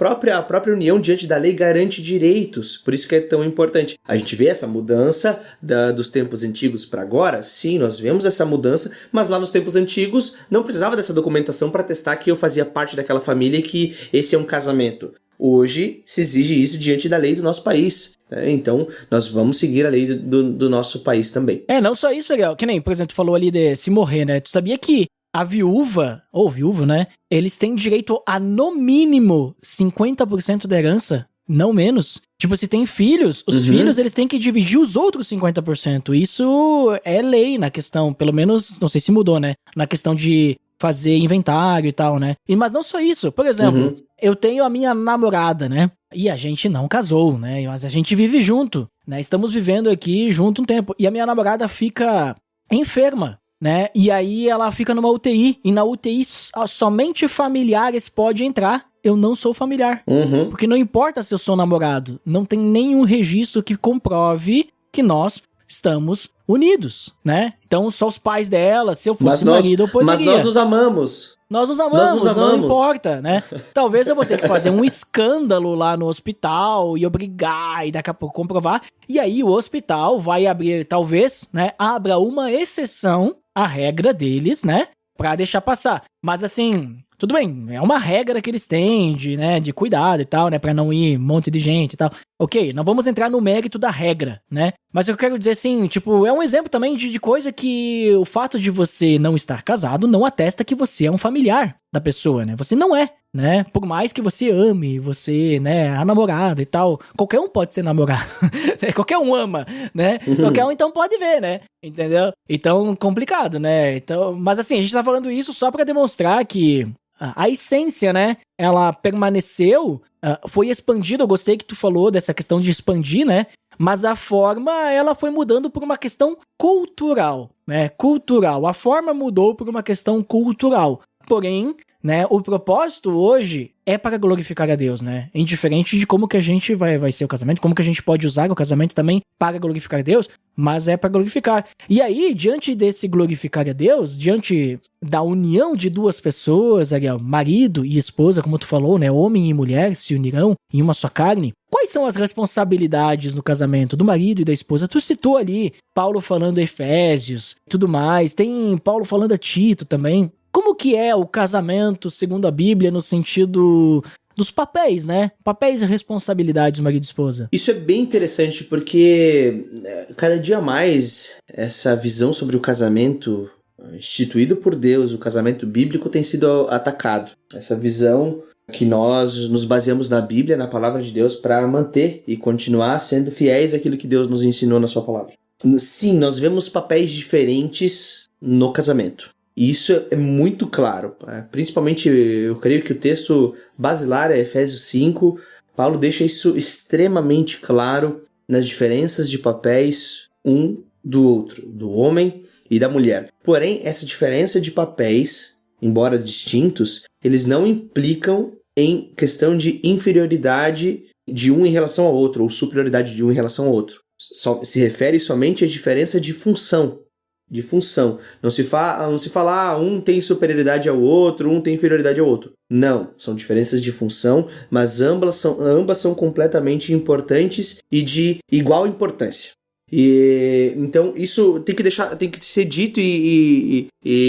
própria união diante da lei garante direitos. Por isso que é tão importante. A gente vê essa mudança dos tempos antigos para agora. Sim, nós vemos essa mudança, mas lá nos tempos antigos não precisava dessa documentação para atestar que eu fazia parte daquela família e que esse é um casamento. Hoje se exige isso diante da lei do nosso país. Então, nós vamos seguir a lei do nosso país também. Não só isso, Ariel. Que nem, por exemplo, tu falou ali de se morrer, né? Tu sabia que a viúva, ou viúvo, né? Eles têm direito a, no mínimo, 50% da herança, não menos. Tipo, se tem filhos, os filhos, eles têm que dividir os outros 50%. Isso é lei na questão, pelo menos, não sei se mudou, né? Na questão de fazer inventário e tal, né? Mas não só isso. Por exemplo, eu tenho a minha namorada, né? E a gente não casou, né? Mas a gente vive junto, né? Estamos vivendo aqui junto um tempo. E a minha namorada fica enferma, né? E aí ela fica numa UTI. E na UTI somente familiares podem entrar. Eu não sou familiar. Porque não importa se eu sou namorado. Não tem nenhum registro que comprove que nós estamos unidos, né? Então só os pais dela, se eu fosse marido, eu poderia. Mas nós nos amamos. Nós nos amamos, não importa, né? Talvez eu vou ter que fazer um escândalo lá no hospital e obrigar e daqui a pouco comprovar. E aí o hospital vai abrir, talvez, né? Abra uma exceção à regra deles, né? Pra deixar passar. Mas assim, tudo bem, é uma regra que eles têm de cuidado e tal, né? Pra não ir um monte de gente e tal. Ok, não vamos entrar no mérito da regra, né? Mas eu quero dizer assim, tipo, é um exemplo também de coisa que o fato de você não estar casado não atesta que você é um familiar da pessoa, né? Você não é, né? Por mais que você ame, você, né, a namorada e tal. Qualquer um pode ser namorado. Qualquer um ama, né? Qualquer um então pode ver, né? Entendeu? Então, complicado, né? Então, mas assim, a gente tá falando isso só pra demonstrar que a essência, né? Ela permaneceu, foi expandida. Eu gostei que tu falou dessa questão de expandir, né? Mas a forma, ela foi mudando por uma questão cultural, né? Cultural. A forma mudou por uma questão cultural. Porém, né, o propósito hoje é para glorificar a Deus, né? Indiferente de como que a gente vai ser o casamento, como que a gente pode usar o casamento também para glorificar a Deus, mas é para glorificar. E aí, diante desse glorificar a Deus, diante da união de duas pessoas, Ariel, marido e esposa, como tu falou, né? Homem e mulher se unirão em uma só carne. Quais são as responsabilidades no casamento do marido e da esposa? Tu citou ali Paulo falando a Efésios, tudo mais. Tem Paulo falando a Tito também. Como que é o casamento, segundo a Bíblia, no sentido dos papéis, né? Papéis e responsabilidades do marido e esposa. Isso é bem interessante porque cada dia mais essa visão sobre o casamento instituído por Deus, o casamento bíblico, tem sido atacado. Essa visão que nós nos baseamos na Bíblia, na palavra de Deus, para manter e continuar sendo fiéis àquilo que Deus nos ensinou na sua palavra. Sim, nós vemos papéis diferentes no casamento. E isso é muito claro. Principalmente, eu creio que o texto basilar é Efésios 5. Paulo deixa isso extremamente claro nas diferenças de papéis um do outro, do homem e da mulher. Porém, essa diferença de papéis, embora distintos, eles não implicam em questão de inferioridade de um em relação ao outro, ou superioridade de um em relação ao outro. Se refere somente à diferença de função. Não se fala, um tem superioridade ao outro, um tem inferioridade ao outro. Não, são diferenças de função, mas ambas são completamente importantes e de igual importância. E então isso tem que ser dito e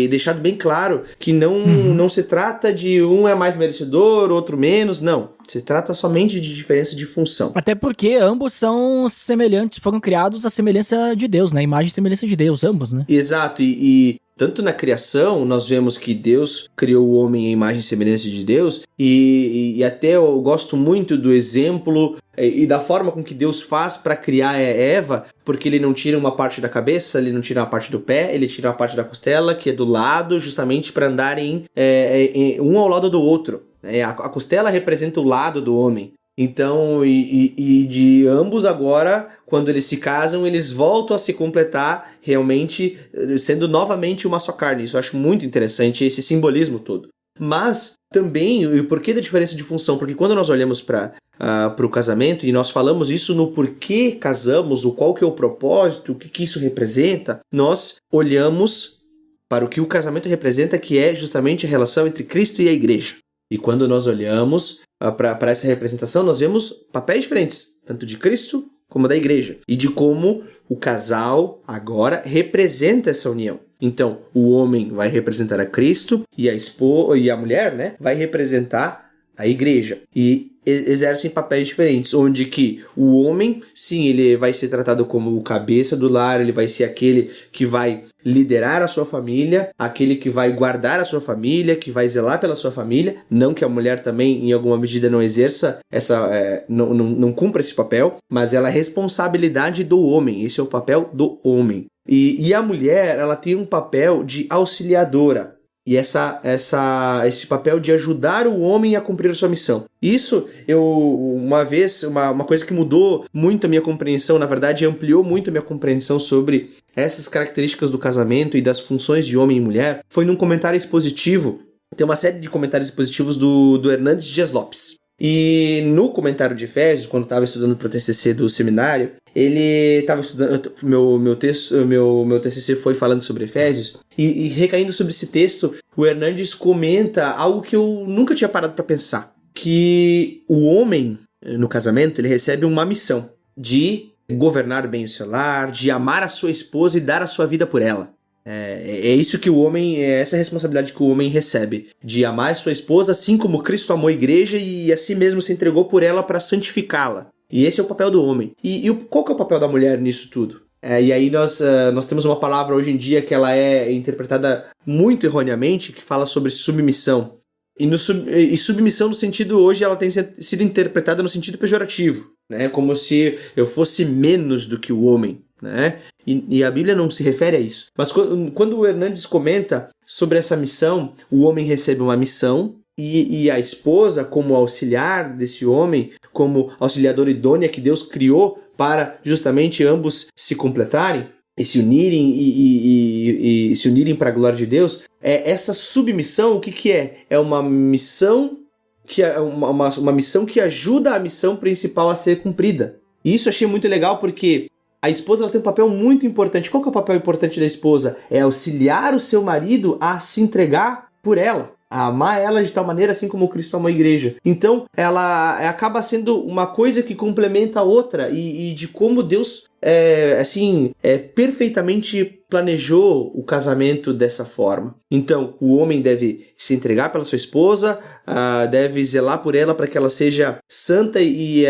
deixado bem claro que não se trata de um é mais merecedor, outro menos, não. Se trata somente de diferença de função. Até porque ambos são semelhantes, foram criados à semelhança de Deus, né? Imagem e semelhança de Deus, ambos, né? Exato, e tanto na criação, nós vemos que Deus criou o homem em imagem e semelhança de Deus, e até eu gosto muito do exemplo e da forma com que Deus faz para criar Eva, porque ele não tira uma parte da cabeça, ele não tira uma parte do pé, ele tira uma parte da costela, que é do lado, justamente para andarem um ao lado do outro. A costela representa o lado do homem. Então, e de ambos agora, quando eles se casam, eles voltam a se completar realmente, sendo novamente uma só carne. Isso eu acho muito interessante, esse simbolismo todo. Mas também, e o porquê da diferença de função, porque quando nós olhamos para o casamento e nós falamos isso no porquê casamos, o qual que é o propósito, o que isso representa, nós olhamos para o que o casamento representa, que é justamente a relação entre Cristo e a igreja. E quando nós olhamos para essa representação, nós vemos papéis diferentes, tanto de Cristo como da igreja, e de como o casal agora representa essa união. Então, o homem vai representar a Cristo e a mulher, né, vai representar a igreja. E exercem papéis diferentes, onde que o homem, sim, ele vai ser tratado como o cabeça do lar, ele vai ser aquele que vai liderar a sua família, aquele que vai guardar a sua família, que vai zelar pela sua família, não que a mulher também, em alguma medida, não exerça não cumpra esse papel, mas ela é responsabilidade do homem, esse é o papel do homem. E a mulher, ela tem um papel de auxiliadora, e esse papel de ajudar o homem a cumprir a sua missão. Isso, uma coisa que mudou muito a minha compreensão, na verdade ampliou muito a minha compreensão sobre essas características do casamento e das funções de homem e mulher, foi num comentário expositivo. Tem uma série de comentários expositivos do Hernandes Dias Lopes. E no comentário de Efésios, quando eu estava estudando para o TCC do seminário, ele estava estudando, meu TCC foi falando sobre Efésios, e recaindo sobre esse texto, o Hernandes comenta algo que eu nunca tinha parado para pensar, que o homem, no casamento, ele recebe uma missão de governar bem o seu lar, de amar a sua esposa e dar a sua vida por ela. É isso que o homem, é essa responsabilidade que o homem recebe, de amar a sua esposa assim como Cristo amou a igreja e assim mesmo se entregou por ela para santificá-la. E esse é o papel do homem. E qual que é o papel da mulher nisso tudo? E aí nós temos uma palavra hoje em dia que ela é interpretada muito erroneamente, que fala sobre submissão. E submissão no sentido, hoje ela tem sido interpretada no sentido pejorativo, né? Como se eu fosse menos do que o homem, né? E a Bíblia não se refere a isso. Mas quando o Hernandes comenta sobre essa missão, o homem recebe uma missão e a esposa, como auxiliar desse homem, como auxiliadora idônea que Deus criou para justamente ambos se completarem e se unirem e se unirem para a glória de Deus, essa submissão, o que é? É uma missão que é uma missão que ajuda a missão principal a ser cumprida. E isso eu achei muito legal porque a esposa ela tem um papel muito importante. Qual que é o papel importante da esposa? É auxiliar o seu marido a se entregar por ela, a amar ela de tal maneira assim como Cristo amou a igreja. Então, ela acaba sendo uma coisa que complementa a outra e de como Deus perfeitamente planejou o casamento dessa forma. Então, o homem deve se entregar pela sua esposa, deve zelar por ela para que ela seja santa e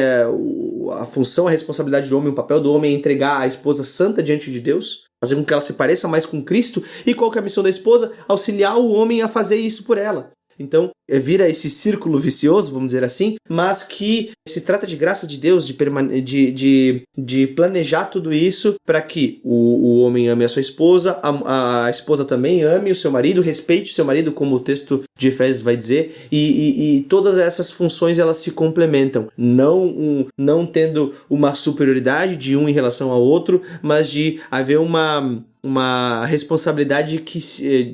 a função, a responsabilidade do homem, o papel do homem é entregar a esposa santa diante de Deus, fazer com que ela se pareça mais com Cristo. E qual que é a missão da esposa? Auxiliar o homem a fazer isso por ela. Então, vira esse círculo vicioso, vamos dizer assim, mas que se trata de graça de Deus, de planejar tudo isso para que o homem ame a sua esposa, a esposa também ame o seu marido, respeite o seu marido, como o texto de Efésios vai dizer, e todas essas funções elas se complementam, não tendo uma superioridade de um em relação ao outro, mas de haver uma responsabilidade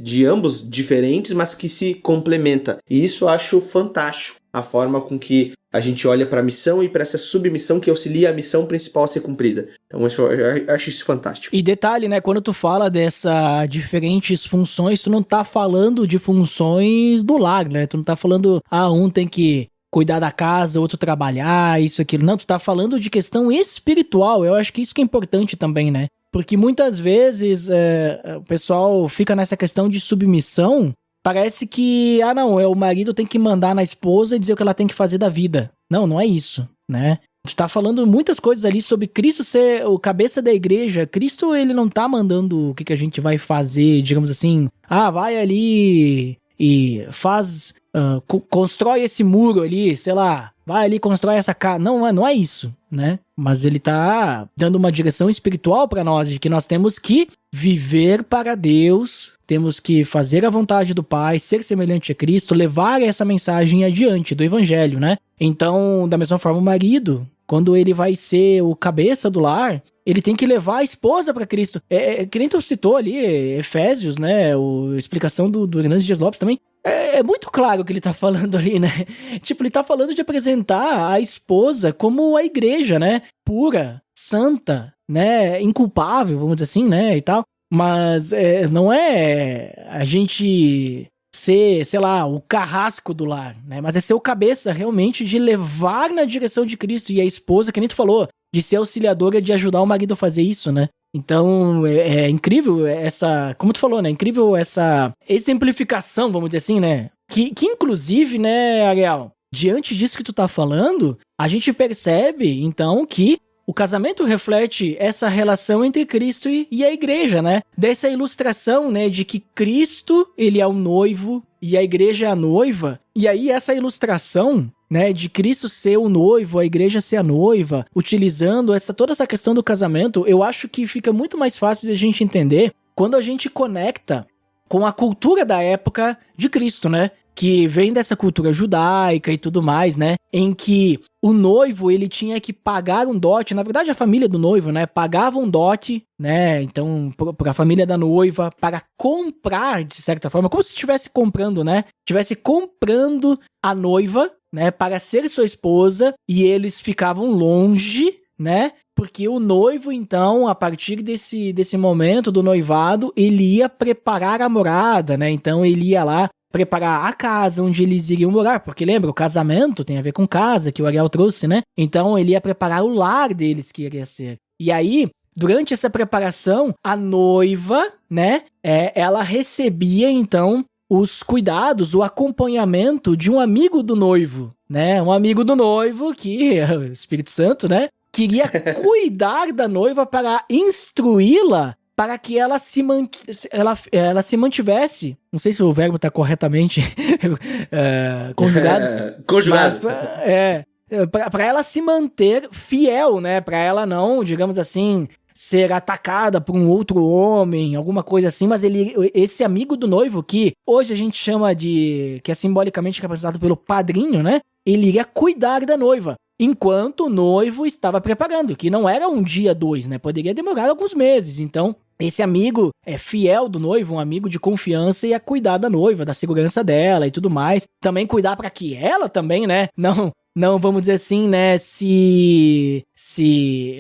de ambos diferentes, mas que se complementa. E isso eu acho fantástico, a forma com que a gente olha para a missão e para essa submissão que auxilia a missão principal a ser cumprida. Então eu acho isso fantástico. E detalhe, né, quando tu fala dessas diferentes funções, tu não tá falando de funções do lar, né? Tu não tá falando, um tem que cuidar da casa, outro trabalhar, isso, aquilo. Não, tu tá falando de questão espiritual. Eu acho que isso que é importante também, né? Porque muitas vezes o pessoal fica nessa questão de submissão, parece que, o marido tem que mandar na esposa e dizer o que ela tem que fazer da vida. Não é isso, né? A gente tá falando muitas coisas ali sobre Cristo ser o cabeça da igreja. Cristo, ele não tá mandando o que a gente vai fazer, digamos assim, vai ali e faz, constrói esse muro ali, sei lá, vai ali, constrói essa casa. Não é isso, né? Mas ele tá dando uma direção espiritual para nós, de que nós temos que viver para Deus, temos que fazer a vontade do Pai, ser semelhante a Cristo, levar essa mensagem adiante do Evangelho, né? Então, da mesma forma, o marido, quando ele vai ser o cabeça do lar, Ele tem que levar a esposa pra Cristo. Que nem tu citou ali, Efésios, né? A explicação do Hernandes Dias Lopes também. É muito claro o que ele tá falando ali, né? Tipo, ele tá falando de apresentar a esposa como a igreja, né? Pura, santa, né? Inculpável, vamos dizer assim, né? E tal. Mas não é a gente ser, sei lá, o carrasco do lar, né? Mas é ser o cabeça realmente de levar na direção de Cristo. E a esposa, que nem tu falou, de ser auxiliadora, de ajudar o marido a fazer isso, né? Então, é incrível essa, como tu falou, né? Incrível essa exemplificação, vamos dizer assim, né? Que inclusive, né, Ariel, diante disso que tu tá falando, a gente percebe, então, que o casamento reflete essa relação entre Cristo e a igreja, né? Dessa ilustração, né, de que Cristo, ele é o noivo e a igreja é a noiva. E aí essa ilustração, né, de Cristo ser o noivo, a igreja ser a noiva, utilizando toda essa questão do casamento, eu acho que fica muito mais fácil de a gente entender quando a gente conecta com a cultura da época de Cristo, né? Que vem dessa cultura judaica e tudo mais, né? Em que o noivo, ele tinha que pagar um dote, na verdade a família do noivo, né? Pagava um dote, né? Então, para a família da noiva, para comprar, de certa forma, como se estivesse comprando, né? Estivesse comprando a noiva, né? Para ser sua esposa, e eles ficavam longe, né? Porque o noivo, então, a partir desse momento do noivado, ele ia preparar a morada, né? Então, ele ia lá preparar a casa onde eles iriam morar, porque lembra, o casamento tem a ver com casa, que o Ariel trouxe, né? Então ele ia preparar o lar deles que iria ser. E aí, durante essa preparação, a noiva, né, ela recebia então os cuidados, o acompanhamento de um amigo do noivo, né? Um amigo do noivo que, o Espírito Santo, né, queria cuidar da noiva para instruí-la para que ela se mantivesse, não sei se o verbo está corretamente conjugado. Conjugado. Para ela se manter fiel, né? Para ela não, digamos assim, ser atacada por um outro homem, alguma coisa assim, mas esse amigo do noivo, que hoje a gente chama que é simbolicamente representado pelo padrinho, né? Ele iria cuidar da noiva, enquanto o noivo estava preparando, que não era um dia, 2, né? Poderia demorar alguns meses. Então, esse amigo fiel do noivo, um amigo de confiança, ia cuidar da noiva, da segurança dela e tudo mais. Também cuidar para que ela também, né? Não, vamos dizer assim, né? Se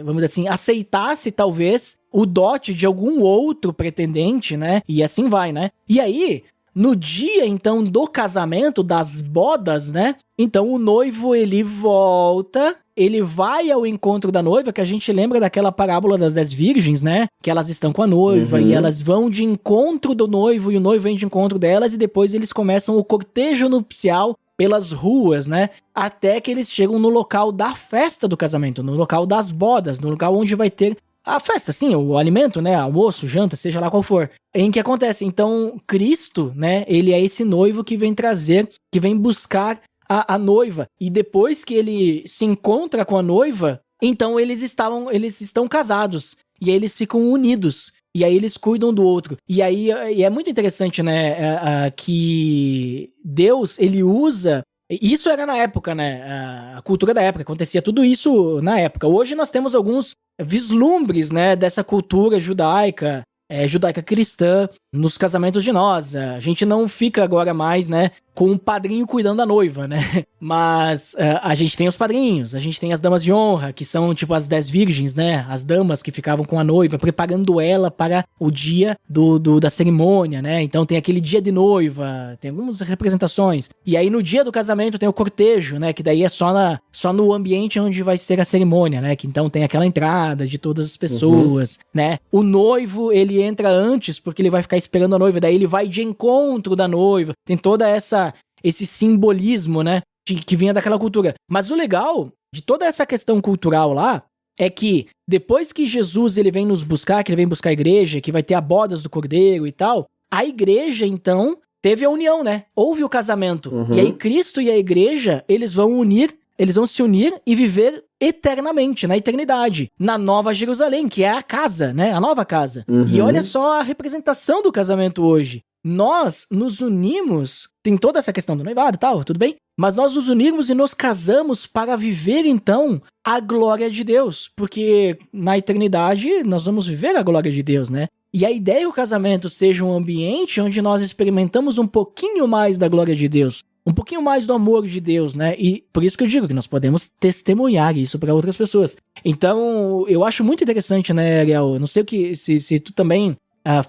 vamos dizer assim, aceitasse talvez o dote de algum outro pretendente, né? E assim vai, né? E aí, no dia, então, do casamento, das bodas, né? Então, o noivo, ele volta, ele vai ao encontro da noiva, que a gente lembra daquela parábola das 10 virgens, né? Que elas estão com a noiva e elas vão de encontro do noivo e o noivo vem de encontro delas e depois eles começam o cortejo nupcial pelas ruas, né? Até que eles chegam no local da festa do casamento, no local das bodas, no local onde vai ter a festa, sim, o alimento, né, almoço, janta, seja lá qual for. Em que acontece? Então, Cristo, né, ele é esse noivo que vem trazer, que vem buscar a noiva. E depois que ele se encontra com a noiva, então eles estão casados. E aí eles ficam unidos. E aí eles cuidam do outro. E aí é muito interessante, né, que Deus, ele usa... Isso era na época, né, a cultura da época, acontecia tudo isso na época. Hoje nós temos alguns vislumbres, né, dessa cultura judaica cristã nos casamentos de nós. A gente não fica agora mais, né, com um padrinho cuidando da noiva, né? Mas a gente tem os padrinhos, a gente tem as damas de honra, que são tipo as 10 virgens, né? As damas que ficavam com a noiva, preparando ela para o dia da cerimônia, né? Então tem aquele dia de noiva, tem algumas representações. E aí no dia do casamento tem o cortejo, né? Que daí é só no ambiente onde vai ser a cerimônia, né? Que então tem aquela entrada de todas as pessoas, né? O noivo, ele entra antes porque ele vai ficar esperando a noiva, daí ele vai de encontro da noiva. Tem toda esse simbolismo, né, que vinha daquela cultura. Mas o legal de toda essa questão cultural lá é que depois que Jesus ele vem nos buscar, que ele vem buscar a igreja, que vai ter a bodas do cordeiro e tal, a igreja, então, teve a união, né? Houve o casamento. E aí Cristo e a igreja, eles vão se unir e viver eternamente, na eternidade, na Nova Jerusalém, que é a casa, né? A nova casa. E olha só a representação do casamento hoje. nós nos unimos, tem toda essa questão do noivado e tal, tudo bem? Mas nós nos unimos e nos casamos para viver, então, a glória de Deus. Porque na eternidade nós vamos viver a glória de Deus, né? E a ideia é que o casamento seja um ambiente onde nós experimentamos um pouquinho mais da glória de Deus. Um pouquinho mais do amor de Deus, né? E por isso que eu digo que nós podemos testemunhar isso para outras pessoas. Então, eu acho muito interessante, né, Ariel? Não sei o que, se tu também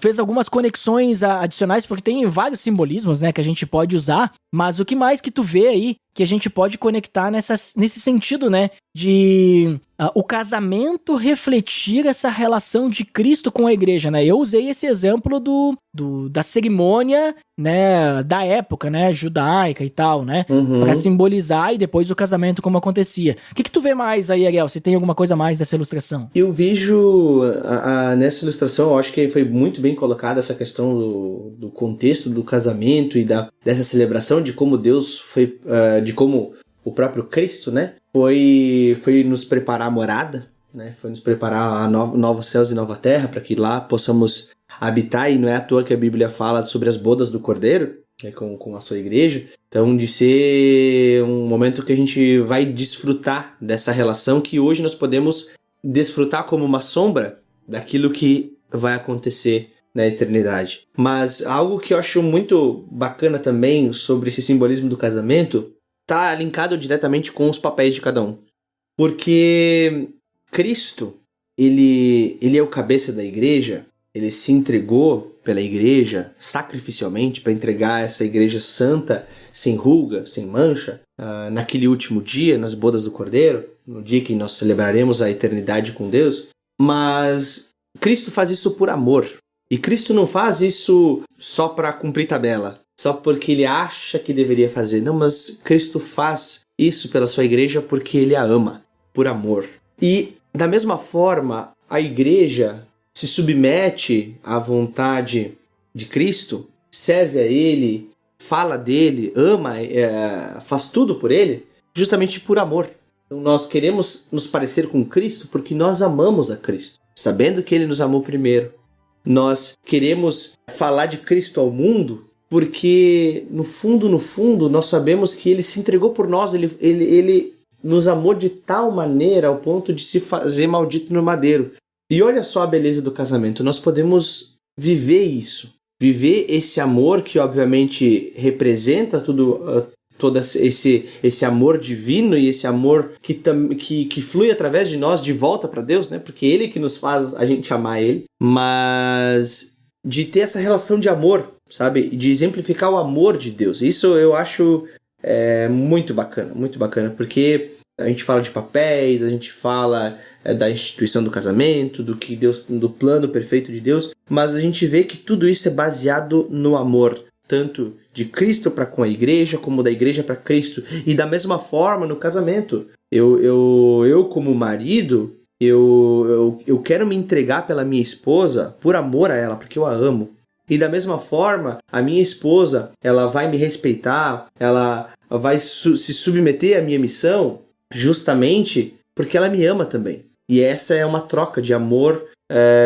fez algumas conexões adicionais, porque tem vários simbolismos, né, que a gente pode usar, mas o que mais que tu vê aí que a gente pode conectar nesse sentido, né, de o casamento refletir essa relação de Cristo com a igreja, né? Eu usei esse exemplo da cerimônia, né, da época, né, judaica e tal, né, pra simbolizar e depois o casamento como acontecia. O que tu vê mais aí, Ariel? Se tem alguma coisa mais dessa ilustração? Eu vejo nessa ilustração, eu acho que foi muito bem colocada essa questão do contexto do casamento e dessa celebração de como Deus foi, de como o próprio Cristo, né, foi nos preparar a morada, né, foi nos preparar a novos céus e nova terra, para que lá possamos habitar, e não é à toa que a Bíblia fala sobre as bodas do Cordeiro, né, com a sua igreja. Então, de ser um momento que a gente vai desfrutar dessa relação, que hoje nós podemos desfrutar como uma sombra daquilo que vai acontecer na eternidade. Mas algo que eu acho muito bacana também sobre esse simbolismo do casamento está linkado diretamente com os papéis de cada um. Porque Cristo, ele é o cabeça da igreja, ele se entregou pela igreja sacrificialmente para entregar essa igreja santa, sem ruga, sem mancha, naquele último dia, nas bodas do Cordeiro, no dia que nós celebraremos a eternidade com Deus. Mas Cristo faz isso por amor. E Cristo não faz isso só para cumprir tabela, só porque ele acha que deveria fazer. Não, mas Cristo faz isso pela sua igreja porque ele a ama, por amor. E, da mesma forma, a igreja se submete à vontade de Cristo, serve a ele, fala dele, ama, faz tudo por ele, justamente por amor. Então, nós queremos nos parecer com Cristo porque nós amamos a Cristo, sabendo que ele nos amou primeiro. Nós queremos falar de Cristo ao mundo porque, no fundo, nós sabemos que ele se entregou por nós, ele nos amou de tal maneira ao ponto de se fazer maldito no madeiro. E olha só a beleza do casamento, nós podemos viver isso, viver esse amor que obviamente representa todo esse amor divino e esse amor que flui através de nós de volta para Deus, né? Porque ele que nos faz a gente amar ele, mas de ter essa relação de amor, sabe? De exemplificar o amor de Deus. Isso eu acho muito bacana, porque a gente fala de papéis, a gente fala da instituição do casamento, do plano perfeito de Deus, mas a gente vê que tudo isso é baseado no amor, tanto de Cristo para com a igreja, como da igreja para Cristo. E da mesma forma no casamento. Eu como marido, eu quero me entregar pela minha esposa por amor a ela, porque eu a amo. E da mesma forma, a minha esposa, ela vai me respeitar, ela vai se submeter à minha missão, justamente porque ela me ama também. E essa é uma troca de amor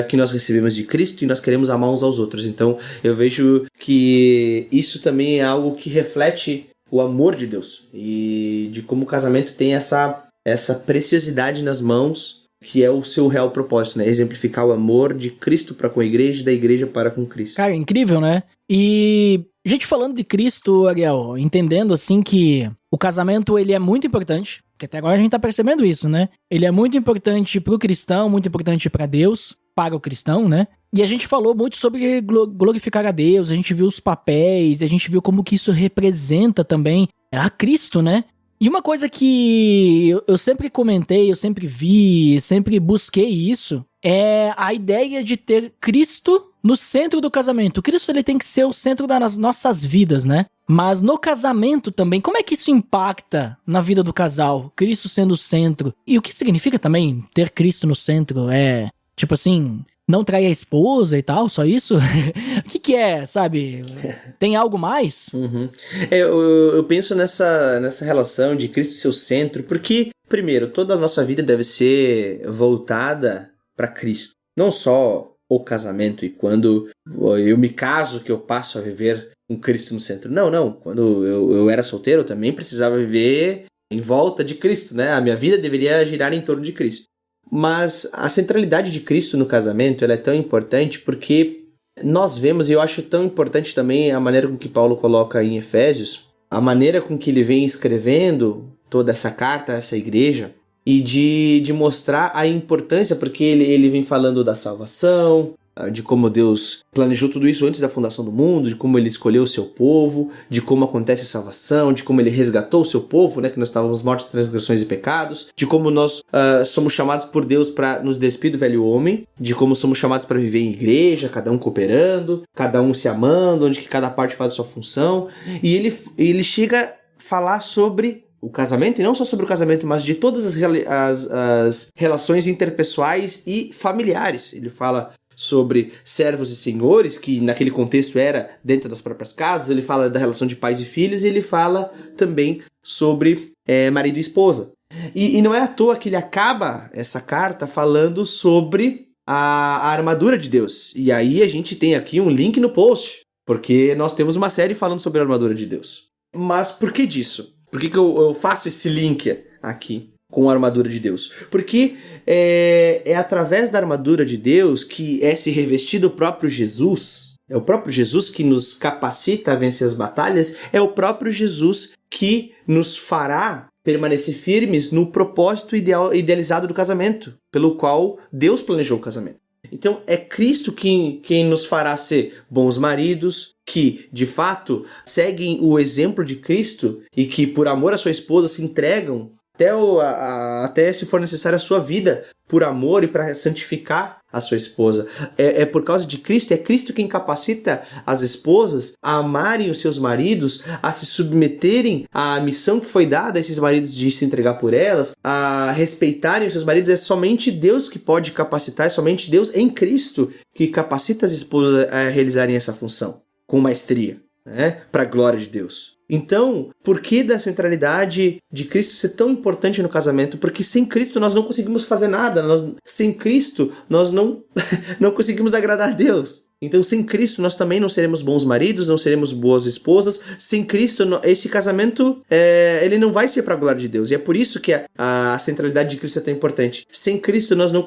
que nós recebemos de Cristo e nós queremos amar uns aos outros. Então eu vejo que isso também é algo que reflete o amor de Deus e de como o casamento tem essa preciosidade nas mãos, que é o seu real propósito, né? Exemplificar o amor de Cristo para com a igreja e da igreja para com Cristo. Cara, incrível, né? E gente, falando de Cristo, Ariel, entendendo assim que o casamento ele é muito importante, porque até agora a gente tá percebendo isso, né? Ele é muito importante pro cristão, muito importante para Deus, para o cristão, né? E a gente falou muito sobre glorificar a Deus, a gente viu os papéis, a gente viu como que isso representa também a Cristo, né? E uma coisa que eu sempre comentei, eu sempre vi, sempre busquei isso, é a ideia de ter Cristo no centro do casamento. O Cristo ele tem que ser o centro das nossas vidas, né? Mas no casamento também, como é que isso impacta na vida do casal? Cristo sendo o centro. E o que significa também ter Cristo no centro? Tipo assim, não trair a esposa e tal, só isso? O que é, sabe? Tem algo mais? Uhum. Eu penso nessa relação de Cristo ser o centro, porque, primeiro, toda a nossa vida deve ser voltada para Cristo. Não só o casamento e quando eu me caso que eu passo a viver com Cristo no centro. Não. Quando eu era solteiro, eu também precisava viver em volta de Cristo, né? A minha vida deveria girar em torno de Cristo. Mas a centralidade de Cristo no casamento ela é tão importante porque nós vemos, e eu acho tão importante também a maneira com que Paulo coloca em Efésios, a maneira com que ele vem escrevendo toda essa carta a essa igreja, e de mostrar a importância, porque ele vem falando da salvação, de como Deus planejou tudo isso antes da fundação do mundo, de como ele escolheu o seu povo, de como acontece a salvação, de como ele resgatou o seu povo, né, que nós estávamos mortos em transgressões e pecados, de como nós somos chamados por Deus para nos despir do velho homem, de como somos chamados para viver em igreja, cada um cooperando, cada um se amando, onde que cada parte faz a sua função, e ele chega a falar sobre o casamento, e não só sobre o casamento, mas de todas as relações interpessoais e familiares. Ele fala sobre servos e senhores, que naquele contexto era dentro das próprias casas, ele fala da relação de pais e filhos, e ele fala também sobre marido e esposa. E não é à toa que ele acaba essa carta falando sobre a armadura de Deus. E aí a gente tem aqui um link no post, porque nós temos uma série falando sobre a armadura de Deus. Mas por que disso? Por que eu faço esse link aqui com a armadura de Deus? Porque é através da armadura de Deus que é se revestido o próprio Jesus. É o próprio Jesus que nos capacita a vencer as batalhas. É o próprio Jesus que nos fará permanecer firmes no propósito idealizado do casamento, pelo qual Deus planejou o casamento. Então é Cristo quem nos fará ser bons maridos, que de fato seguem o exemplo de Cristo e que por amor à sua esposa se entregam até se for necessário a sua vida por amor e para santificar a sua esposa. É por causa de Cristo, é Cristo quem capacita as esposas a amarem os seus maridos, a se submeterem à missão que foi dada a esses maridos de se entregar por elas, a respeitarem os seus maridos. É somente Deus que pode capacitar, é somente Deus em Cristo que capacita as esposas a realizarem essa função com maestria, né? Para a glória de Deus. Então, por que da centralidade de Cristo ser tão importante no casamento? Porque sem Cristo nós não conseguimos fazer nada. Sem Cristo nós não conseguimos agradar a Deus. Então, sem Cristo nós também não seremos bons maridos, não seremos boas esposas. Sem Cristo, esse casamento ele não vai ser para a glória de Deus. E é por isso que a centralidade de Cristo é tão importante. Sem Cristo nós não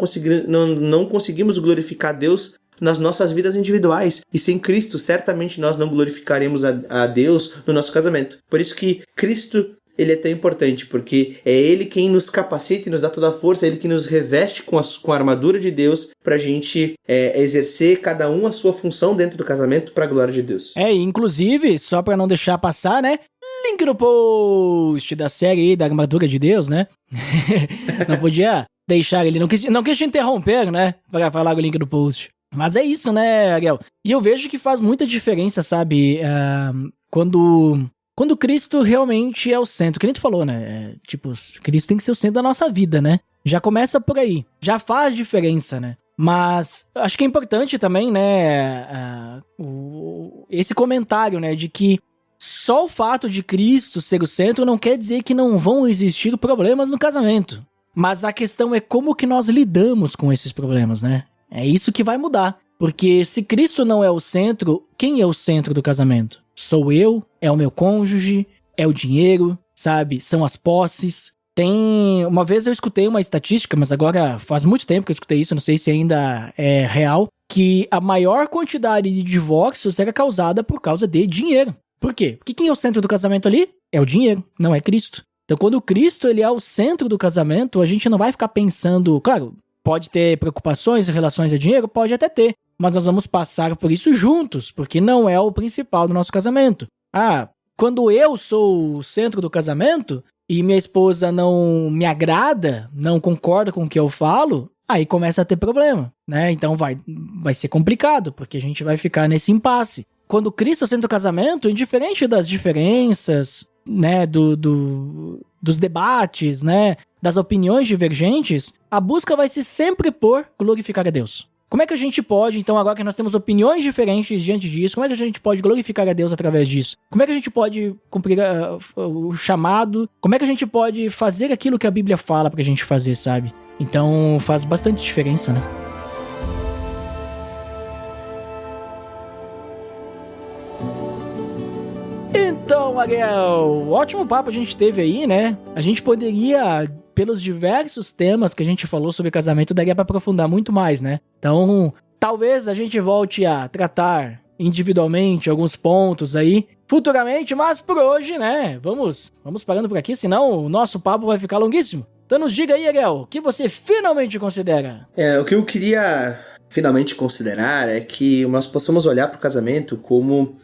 conseguimos glorificar a Deus nas nossas vidas individuais. E sem Cristo, certamente nós não glorificaremos a Deus no nosso casamento. Por isso que Cristo, ele é tão importante, porque é Ele quem nos capacita e nos dá toda a força, é Ele que nos reveste com a armadura de Deus pra gente exercer cada um a sua função dentro do casamento pra glória de Deus. Inclusive, só pra não deixar passar, né? Link no post da série aí da armadura de Deus, né? Não podia deixar ele, não quis te interromper, né? Pra falar o link no post. Mas é isso, né, Ariel? E eu vejo que faz muita diferença, sabe? Quando Cristo realmente é o centro. Que nem tu falou, né? Cristo tem que ser o centro da nossa vida, né? Já começa por aí. Já faz diferença, né? Mas acho que é importante também, né? Esse comentário, né? De que só o fato de Cristo ser o centro não quer dizer que não vão existir problemas no casamento. Mas a questão é como que nós lidamos com esses problemas, né? É isso que vai mudar. Porque se Cristo não é o centro, quem é o centro do casamento? Sou eu? É o meu cônjuge? É o dinheiro? Sabe? São as posses? Uma vez eu escutei uma estatística, mas agora faz muito tempo que eu escutei isso, não sei se ainda é real, que a maior quantidade de divórcios era causada por causa de dinheiro. Por quê? Porque quem é o centro do casamento ali? É o dinheiro, não é Cristo. Então quando Cristo ele é o centro do casamento, a gente não vai ficar pensando... Claro, pode ter preocupações em relação a dinheiro? Pode até ter. Mas nós vamos passar por isso juntos, porque não é o principal do nosso casamento. Quando eu sou o centro do casamento e minha esposa não me agrada, não concorda com o que eu falo, aí começa a ter problema, né? Então vai ser complicado, porque a gente vai ficar nesse impasse. Quando Cristo é o centro do casamento, indiferente das diferenças, né, dos debates, né, das opiniões divergentes, a busca vai ser sempre por glorificar a Deus. Como é que a gente pode, então, agora que nós temos opiniões diferentes diante disso, como é que a gente pode glorificar a Deus através disso? Como é que a gente pode cumprir o chamado? Como é que a gente pode fazer aquilo que a Bíblia fala pra gente fazer, sabe? Então, faz bastante diferença, né? Então, Ariel, ótimo papo a gente teve aí, né? A gente poderia, pelos diversos temas que a gente falou sobre casamento, daria pra aprofundar muito mais, né? Então, talvez a gente volte a tratar individualmente alguns pontos aí futuramente, mas por hoje, né? Vamos parando por aqui, senão o nosso papo vai ficar longuíssimo. Então nos diga aí, Ariel, o que você finalmente considera? O que eu queria finalmente considerar é que nós possamos olhar para o casamento como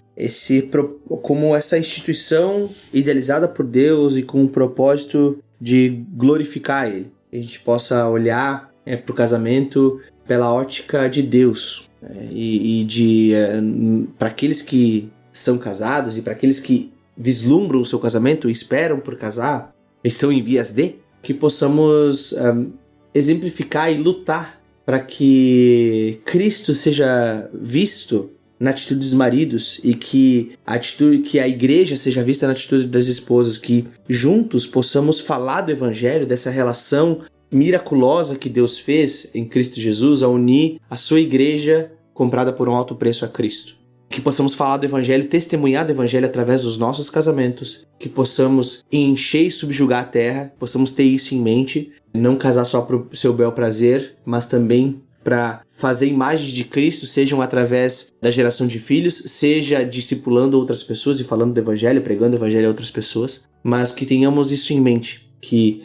essa instituição idealizada por Deus e com o propósito de glorificar Ele. A gente possa olhar para o casamento pela ótica de Deus, para aqueles que são casados e para aqueles que vislumbram o seu casamento e esperam por casar, estão em vias de, que possamos exemplificar e lutar para que Cristo seja visto na atitude dos maridos e que a igreja seja vista na atitude das esposas, que juntos possamos falar do evangelho, dessa relação miraculosa que Deus fez em Cristo Jesus ao unir a sua igreja comprada por um alto preço a Cristo. Que possamos falar do evangelho, testemunhar do evangelho através dos nossos casamentos, que possamos encher e subjugar a terra, possamos ter isso em mente, não casar só para o seu bel prazer, mas também para fazer imagens de Cristo, sejam através da geração de filhos, seja discipulando outras pessoas e falando do evangelho, pregando o evangelho a outras pessoas, mas que tenhamos isso em mente, que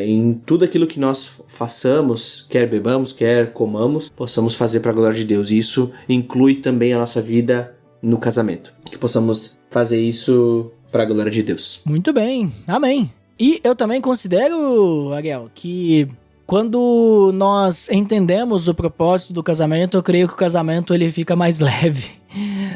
em tudo aquilo que nós façamos, quer bebamos, quer comamos, possamos fazer para a glória de Deus. E isso inclui também a nossa vida no casamento. Que possamos fazer isso para a glória de Deus. Muito bem, amém. E eu também considero, Ariel, que quando nós entendemos o propósito do casamento, eu creio que o casamento ele fica mais leve,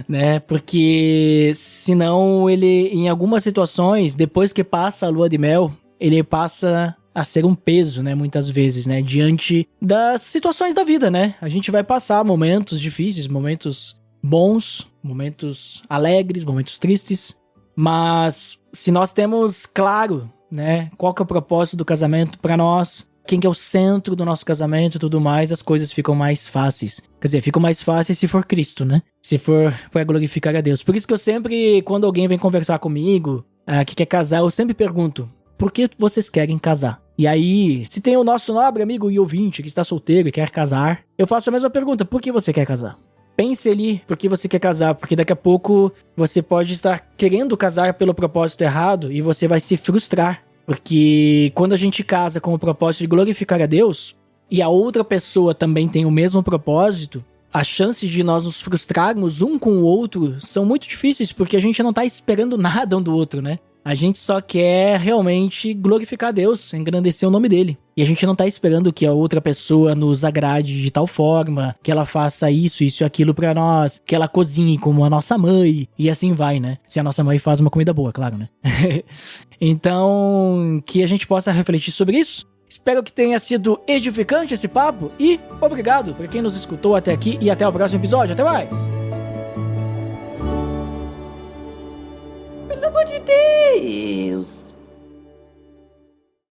né? Porque senão ele, em algumas situações, depois que passa a lua de mel, ele passa a ser um peso, né, muitas vezes, né, diante das situações da vida, né? A gente vai passar momentos difíceis, momentos bons, momentos alegres, momentos tristes, mas se nós temos claro, né, qual que é o propósito do casamento para nós, quem que é o centro do nosso casamento e tudo mais, as coisas ficam mais fáceis. Quer dizer, ficam mais fáceis se for Cristo, né? Se for para glorificar a Deus. Por isso que eu sempre, quando alguém vem conversar comigo, que quer casar, eu sempre pergunto: por que vocês querem casar? E aí, se tem o nosso nobre amigo e ouvinte que está solteiro e quer casar, eu faço a mesma pergunta: por que você quer casar? Pense ali por que você quer casar, porque daqui a pouco você pode estar querendo casar pelo propósito errado e você vai se frustrar. Porque quando a gente casa com o propósito de glorificar a Deus e a outra pessoa também tem o mesmo propósito, as chances de nós nos frustrarmos um com o outro são muito difíceis, porque a gente não está esperando nada um do outro, né? A gente só quer realmente glorificar a Deus, engrandecer o nome dele. E a gente não tá esperando que a outra pessoa nos agrade de tal forma, que ela faça isso e aquilo pra nós, que ela cozinhe como a nossa mãe, e assim vai, né? Se a nossa mãe faz uma comida boa, claro, né? Então, que a gente possa refletir sobre isso. Espero que tenha sido edificante esse papo e obrigado por quem nos escutou até aqui e até o próximo episódio. Até mais! Pelo amor de Deus!